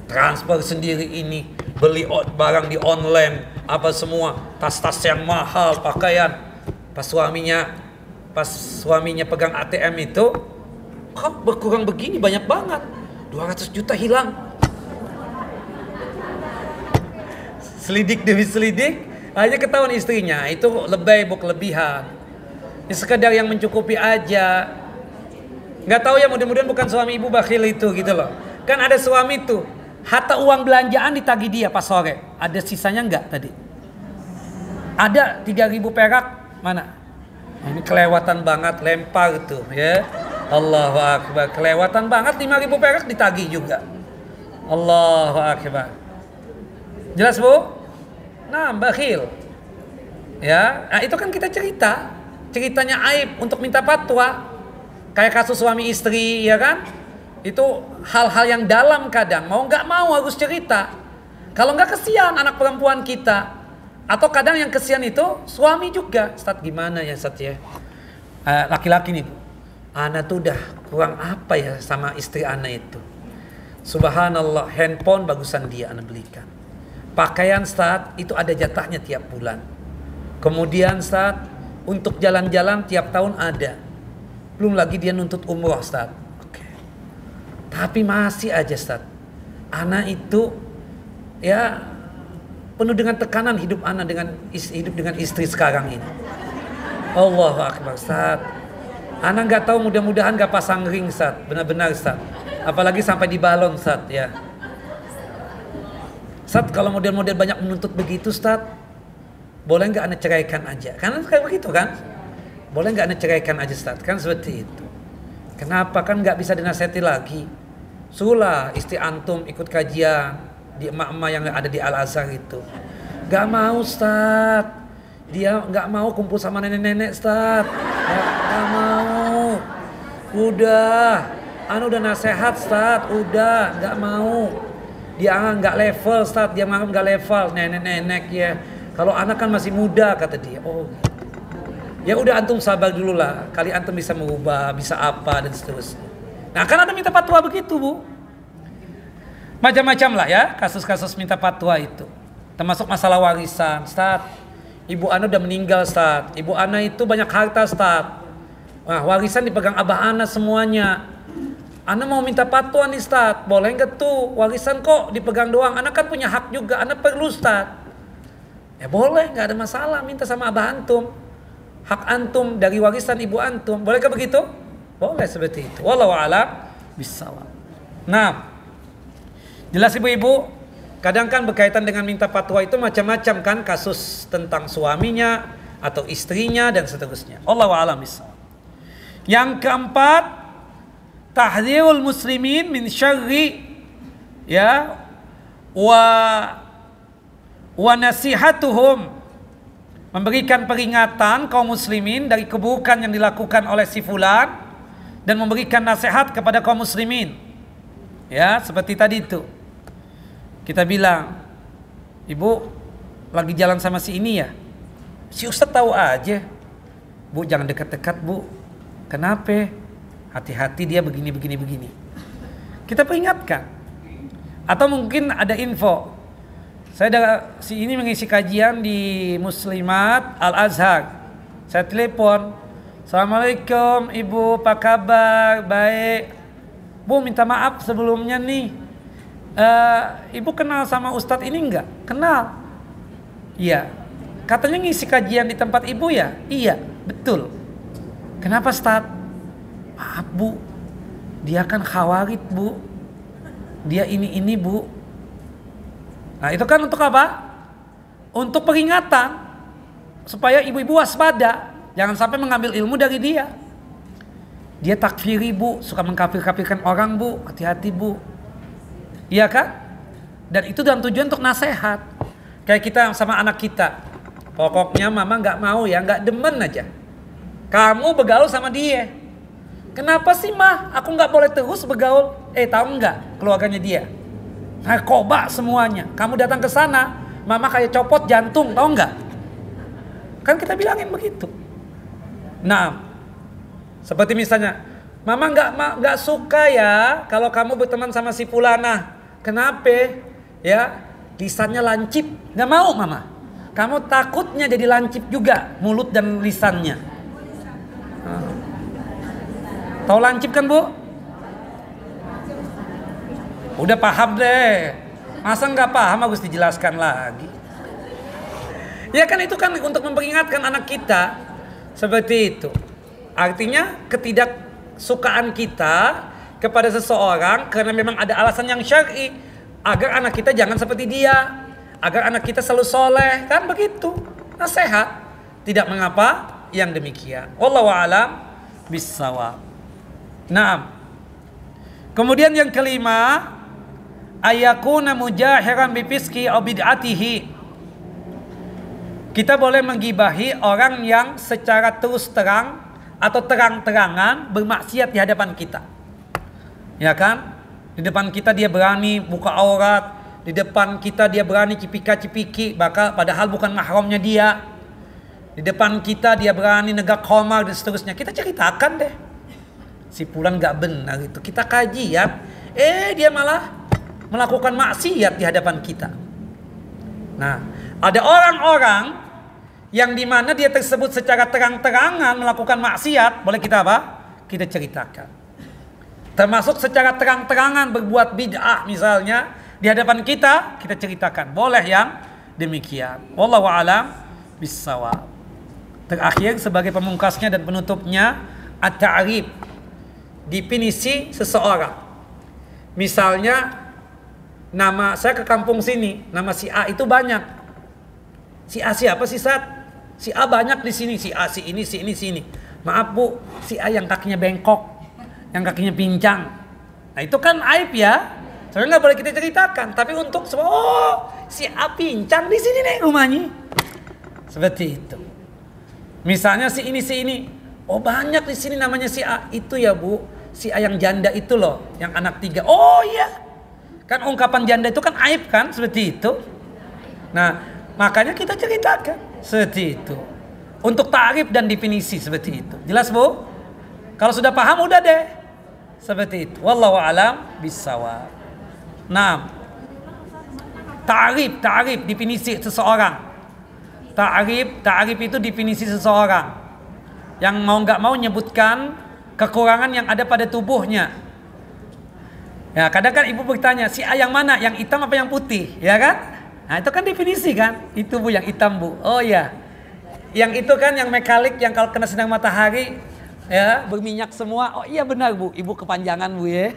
transfer sendiri ini, beli barang di online, apa semua, tas-tas yang mahal, pakaian. Pas suaminya pegang ATM itu, kok berkurang begini banyak banget, 200 juta hilang. Selidik demi selidik, hanya ketahuan istrinya, itu lebay, kelebihan. Ini sekedar yang mencukupi aja. Nggak tahu ya, mudah-mudahan bukan suami ibu bakhil itu gitu loh. Kan ada suami tuh, harta uang belanjaan ditagih dia pas sore. Ada sisanya nggak tadi? Ada 3.000 perak, mana? Nah, ini kelewatan banget, lempar tuh ya. Allahu Akbar, kelewatan banget, 5.000 perak ditagih juga. Allahu Akbar. Jelas Bu? Nah, bakhil. Ya, nah itu kan kita ceritanya aib untuk minta fatwa. Kayak kasus suami istri, ya kan? Itu hal-hal yang dalam kadang, mau nggak mau harus cerita. Kalau nggak kesian anak perempuan kita. Atau kadang yang kesian itu suami juga. Ustaz gimana ya Ustaz ya? Laki-laki nih Bu. Ana tuh udah kurang apa ya sama istri ana itu. Subhanallah, handphone bagusan dia ana belikan. Pakaian Ustaz itu ada jatahnya tiap bulan. Kemudian Ustaz untuk jalan-jalan tiap tahun ada. Belum lagi dia nuntut umroh Ustaz. Oke. Tapi masih aja Ustaz, ana itu ya penuh dengan tekanan hidup ana hidup dengan istri sekarang ini. Allahu Akbar Ustaz. Ana nggak tahu, mudah-mudahan nggak pasang ring Ustaz. Benar-benar Ustaz. Apalagi sampai di balon Ustaz ya. Ustaz, kalau model-model banyak menuntut begitu Ustaz, boleh nggak anda ceraikan aja? Karena kayak begitu kan? Boleh nggak anda ceraikan aja Ustaz? Kan seperti itu. Kenapa kan nggak bisa dinasihati lagi? Suruhlah istri antum ikut kajian di emak-emak yang ada di Al-Azhar itu. Nggak mau Ustaz. Dia nggak mau kumpul sama nenek-nenek Ustaz. Nggak mau. Udah. Anu udah nasehat Ustaz, udah nggak mau. Dia nggak level Ustaz, dia nganggap nggak level, nenek-nenek ya. Kalau anak kan masih muda kata dia. Oh, ya udah antum sabar dulu lah. Kali antum bisa mengubah, bisa apa dan seterusnya. Nah kan ada minta fatwa begitu Bu. Macam-macam lah ya kasus-kasus minta fatwa itu. Termasuk masalah warisan. Ustaz, ibu ana udah meninggal Ustaz. Ibu ana itu banyak harta Ustaz. Wah, warisan dipegang abah ana semuanya. Ana mau minta fatwa nih Ustaz, boleh nggak tuh warisan kok dipegang doang? Ana kan punya hak juga, ana perlu Ustaz. Ya boleh, nggak ada masalah, minta sama abah antum. Hak antum dari warisan ibu antum, bolehkah begitu? Boleh seperti itu. Wallahu a'lam bishawab. Nah, jelas ibu-ibu, kadang kan berkaitan dengan minta fatwa itu macam-macam kan, kasus tentang suaminya atau istrinya dan seterusnya. Wallahu a'lam bishawab. Yang keempat, tahdhirul muslimin min syarri ya wa nasihatuhum, memberikan peringatan kaum muslimin dari keburukan yang dilakukan oleh si fulan dan memberikan nasihat kepada kaum muslimin. Ya, seperti tadi itu. Kita bilang, "Ibu lagi jalan sama si ini ya?" Si Ustaz tahu aja. "Bu, jangan dekat-dekat, Bu. Kenapa? Hati-hati dia begini. Kita peringatkan. Atau mungkin ada info. Si ini mengisi kajian di Muslimat Al-Azhar. Saya telepon. "Assalamualaikum Ibu, apa kabar? Baik. Bu, minta maaf sebelumnya nih. Ibu kenal sama Ustadz ini enggak?" "Kenal." "Iya. Katanya ngisi kajian di tempat Ibu ya?" "Iya, betul." "Kenapa Ustadz?" "Maaf Bu, dia kan khawarid Bu, dia ini Bu." Nah itu kan untuk apa? Untuk peringatan, supaya ibu-ibu waspada, jangan sampai mengambil ilmu dari dia. Dia takfiri Bu, suka mengkafir-kafirkan orang Bu, hati-hati Bu. Iya kan? Dan itu dalam tujuan untuk nasihat. Kayak kita sama anak kita, pokoknya mama gak mau ya, gak demen aja kamu bergaul sama dia. "Kenapa sih mah? Aku nggak boleh terus bergaul." Tahu nggak keluarganya dia? Narkoba semuanya. Kamu datang ke sana, mama kayak copot jantung, tahu nggak? Kan kita bilangin begitu. Nah, seperti misalnya, "Mama nggak suka ya kalau kamu berteman sama si fulana." "Kenapa?" "Ya, lisannya lancip." "Nggak mau mama. Kamu takutnya jadi lancip juga mulut dan lisannya." Tahu lancip kan Bu? Udah paham deh. Masa nggak paham harus dijelaskan lagi? Ya kan itu kan untuk memperingatkan anak kita seperti itu. Artinya ketidaksukaan kita kepada seseorang karena memang ada alasan yang syar'i, agar anak kita jangan seperti dia, agar anak kita selalu soleh, kan begitu. Nasihat. Tidak mengapa yang demikian. Wallahu a'lam bishawab. Nah, kemudian yang kelima, ayakuna mujahiran bifiski aw bid'atihi. Kita boleh menggibahi orang yang secara terus terang atau terang-terangan bermaksiat di hadapan kita. Ya kan? Di depan kita dia berani buka aurat, di depan kita dia berani cipika-cipiki, padahal bukan mahramnya dia. Di depan kita dia berani negak khamar dan seterusnya. Kita ceritakan deh. Si fulan gak benar itu. Kita kajian, dia malah melakukan maksiat di hadapan kita. Nah, ada orang-orang yang dimana dia tersebut secara terang-terangan melakukan maksiat, boleh kita apa? Kita ceritakan. Termasuk secara terang-terangan berbuat bid'ah misalnya di hadapan kita ceritakan. Boleh yang demikian. Wallahu a'lam bishawab. Terakhir sebagai pemungkasnya dan penutupnya, at-ta'rif, definisi seseorang. Misalnya nama saya ke kampung sini, nama si A itu banyak. Si A siapa sih Sat? Si A banyak di sini, si A si ini. Maaf Bu, si A yang kakinya bengkok, yang kakinya pincang. Nah itu kan aib ya. Soalnya nggak boleh kita ceritakan. Tapi untuk semua, si A pincang di sini nih rumahnya. Seperti itu. Misalnya si ini. Oh banyak di sini namanya si A. Itu ya Bu, si ayang janda itu loh, yang anak 3. Oh iya, kan ungkapan janda itu kan aib kan, seperti itu. Nah, makanya kita ceritakan seperti itu. Untuk ta'rif dan definisi seperti itu. Jelas Bu? Kalau sudah paham udah deh. Seperti itu. Wallahu a'lam bissawab. Nah, ta'rif definisi seseorang. Ta'rif itu definisi seseorang yang mau nggak mau nyebutkan kekurangan yang ada pada tubuhnya. Ya, kadang kan ibu bertanya, si A yang mana? Yang hitam apa yang putih? Ya kan? Nah, itu kan definisi kan? Itu Bu yang hitam Bu. Oh ya. Yang itu kan yang mekalik yang kalau kena sinar matahari ya berminyak semua. Oh iya benar Bu. Ibu kepanjangan Bu ya.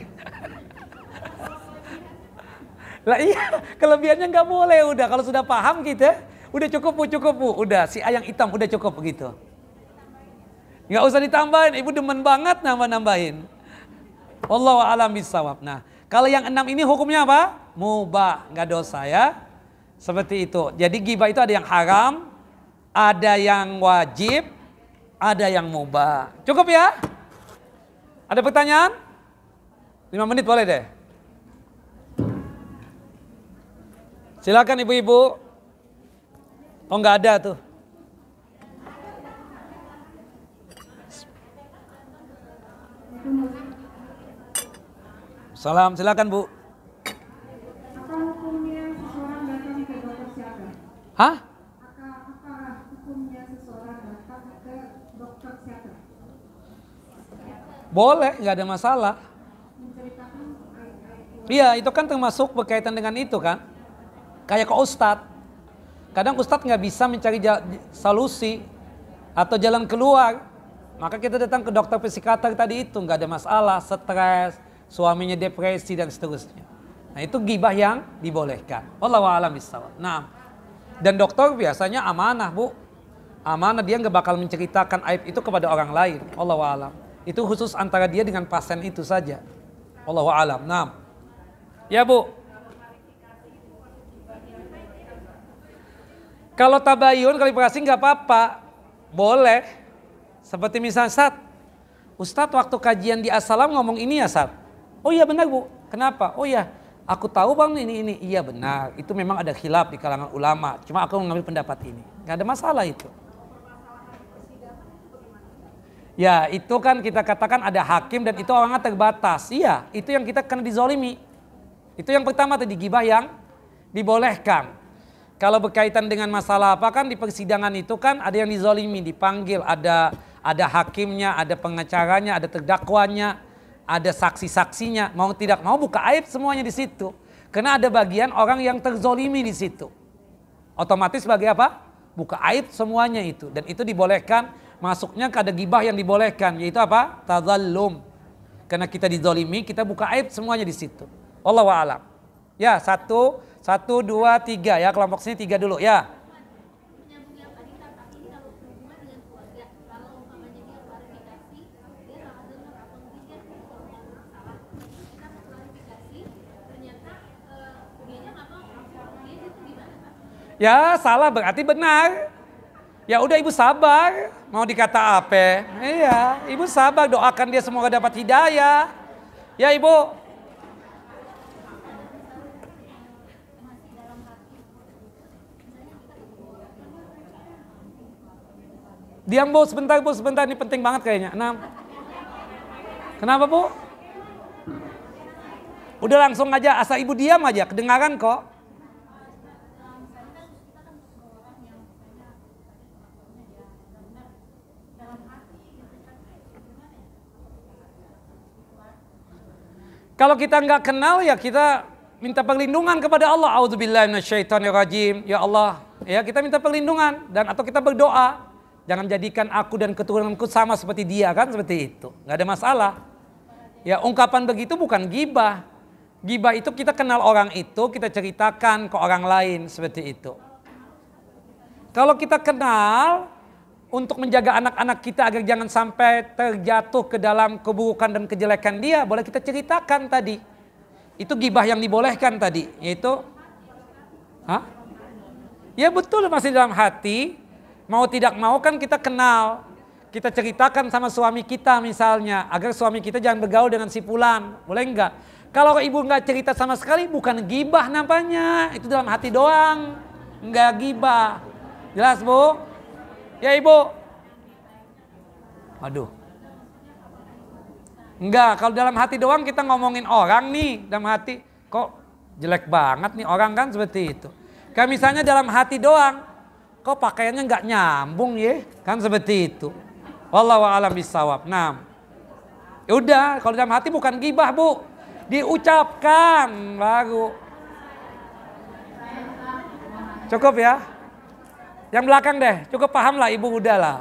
Lah iya, kelebihannya nggak boleh udah. Kalau sudah paham kita, udah cukup Bu. Udah si A yang hitam udah cukup begitu. Nggak usah ditambahin, ibu demen banget nambahin. Wallahu a'lam bishawab. Nah, kalau yang 6 ini hukumnya apa? Mubah, nggak dosa ya. Seperti itu. Jadi ghibah itu ada yang haram, ada yang wajib, ada yang mubah. Cukup ya? Ada pertanyaan? 5 menit boleh deh. Silakan ibu-ibu. Oh nggak ada tuh. Salam, silakan Bu. Apa hukumnya seseorang datang ke dokter psikiater? Hah? Apa hukumnya seseorang datang ke dokter psikiater? Boleh, nggak ada masalah. Menceritakan aib-aib. Iya, itu kan termasuk berkaitan dengan itu kan. Kayak ke ustadz. Kadang ustadz nggak bisa mencari solusi atau jalan keluar. Maka kita datang ke dokter psikiater tadi itu, nggak ada masalah, stres, suaminya depresi dan seterusnya. Nah itu ghibah yang dibolehkan. Wallahu a'lam bishawab. Nah, dan dokter biasanya amanah Bu. Amanah, dia nggak bakal menceritakan aib itu kepada orang lain. Wallahu a'lam. Itu khusus antara dia dengan pasien itu saja. Wallahu a'lam. Nah, ya Bu. Kalau tabayun, kalibrasi nggak apa-apa, boleh. Seperti misalnya Ustadz waktu kajian di As-Salam ngomong ini ya Ustadz. Oh iya benar Bu. Kenapa? Oh iya, aku tahu Bang ini. Iya benar. Itu memang ada khilaf di kalangan ulama. Cuma aku mengambil pendapat ini. Gak ada masalah itu. Ya itu kan kita katakan ada hakim dan itu orangnya terbatas. Iya, itu yang kita kena dizolimi. Itu yang pertama tadi ghibah yang dibolehkan. Kalau berkaitan dengan masalah apa kan di persidangan itu kan ada yang dizolimi, dipanggil, ada hakimnya, ada pengacaranya, ada terdakwanya, ada saksi-saksinya. Mau tidak mau buka aib semuanya di situ. Karena ada bagian orang yang terzolimi di situ. Otomatis sebagai apa? Buka aib semuanya itu. Dan itu dibolehkan, masuknya ke ada ghibah yang dibolehkan. Yaitu apa? Tazallum. Karena kita dizolimi, kita buka aib semuanya di situ. Wallahu a'lam. Ya, 1, 2, 3 ya. Kelompok sini 3 dulu ya. Ya salah berarti benar. Ya udah ibu sabar. Mau dikata apa? Iya, ibu sabar, doakan dia semoga dapat hidayah. Ya ibu. Diam Bu, sebentar ini penting banget kayaknya. Nah, kenapa Bu? Udah langsung aja, asal ibu diam aja, kedengaran kok. Kalau kita nggak kenal ya kita minta perlindungan kepada Allah. A'udzubillahi minasyaitonirrajim. Ya Allah, ya kita minta perlindungan dan atau kita berdoa. Jangan jadikan aku dan keturunanku sama seperti dia kan, seperti itu. Nggak ada masalah. Ya ungkapan begitu bukan ghibah. Ghibah itu kita kenal orang itu, kita ceritakan ke orang lain seperti itu. Kalau kita kenal untuk menjaga anak-anak kita agar jangan sampai terjatuh ke dalam keburukan dan kejelekan dia, boleh kita ceritakan tadi. Itu ghibah yang dibolehkan tadi, yaitu ya betul masih dalam hati. Mau tidak mau kan kita kenal. kita ceritakan sama suami kita misalnya, agar suami kita jangan bergaul dengan si fulan, boleh enggak? Kalau ibu enggak cerita sama sekali, bukan gibah namanya, itu dalam hati doang, enggak gibah. Jelas Bu? Ya Ibu? Aduh. Enggak, kalau dalam hati doang kita ngomongin orang nih, dalam hati, kok jelek banget nih orang kan seperti itu. Kayak misalnya dalam hati doang, kok pakaiannya enggak nyambung ya, kan seperti itu. Wallahu a'lam bishawab. Nah, udah kalau dalam hati bukan gibah Bu, diucapkan baru. Cukup ya? Yang belakang deh, cukup paham lah ibu udah lah.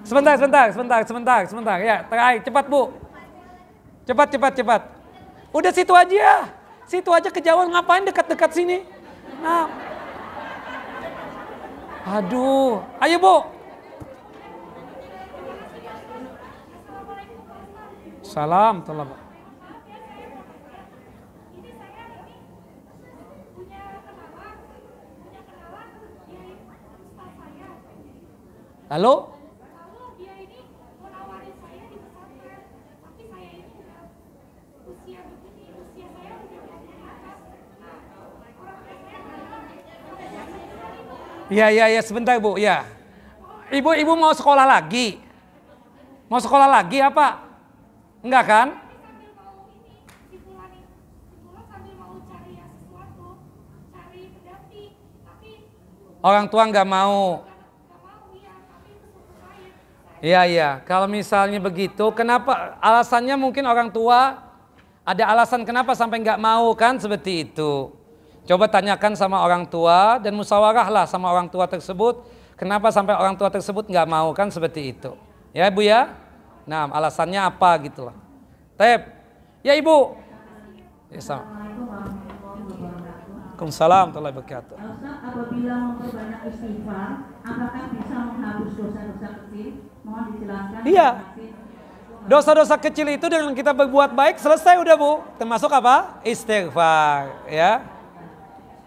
Sebentar. Ya, terakhir cepat Bu. Cepat. Udah situ aja. Situ aja kejauhan, ngapain dekat-dekat sini? Nah. Aduh, ayo Bu. Salam, tolong. Halo? Dia ini menawarin saya di pesantren, tapi saya ini udah usia begini, usia saya udah di atas. Iya, sebentar Bu, ya. Ibu mau sekolah lagi? Mau sekolah lagi apa? Enggak kan? Orang tua nggak mau. Iya. Kalau misalnya begitu, kenapa? Alasannya mungkin orang tua ada alasan kenapa sampai nggak mau kan seperti itu. Coba tanyakan sama orang tua dan musyawarahlah sama orang tua tersebut. Kenapa sampai orang tua tersebut nggak mau kan seperti itu. Ya Ibu ya. Nah alasannya apa gitu loh. Tep. Ya Ibu. Assalamualaikum warahmatullahi wabarakatuh. Ustaz, apabila memperbanyak istighfar, apakah bisa menghapus dosa-dosa kecil? Mohon dijelaskan. Iya. Dosa-dosa kecil itu dengan kita berbuat baik selesai udah Bu. Termasuk apa? Istighfar. Ya.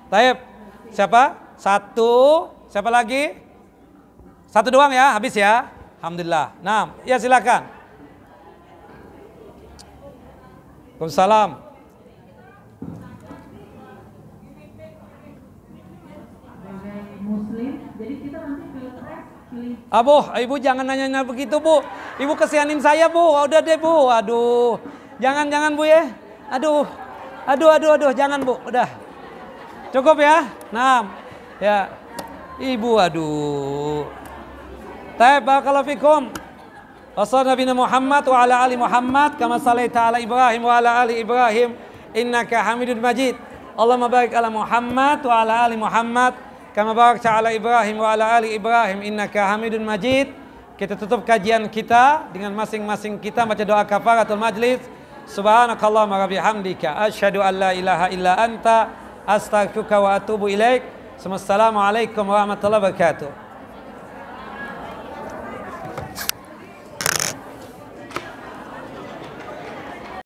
Taib. Siapa? Satu. Siapa lagi? Satu doang ya, habis ya. Alhamdulillah. Nah, ya silakan. Waalaikumsalam. Muslim, jadi kita nanti pilpres pilih. Ibu jangan nanya-nanya begitu Bu. Ibu kesianin saya Bu. Udah deh Bu. Aduh. Jangan Bu ya. Aduh, jangan Bu. Udah. Cukup ya. Nah, ya. Ibu aduh. Taib barakallahu fikum. Wassallallahu Nabi Muhammad wa ala ali Muhammad kama sallaita ala Ibrahim wa ala ali Ibrahim innaka Hamidun Majid. Allahumma barik ala Muhammad wa ala ali Muhammad kama barakta ala Ibrahim wa ala ali Ibrahim innaka Hamidun Majid. Kita tutup kajian kita dengan masing-masing kita baca doa kafaratul majlis. Subhanakallahumma wa bihamdika asyhadu an la ilaha illa anta astaghfiruka wa atubu ilaik. Assalamualaikum warahmatullahi wabarakatuh.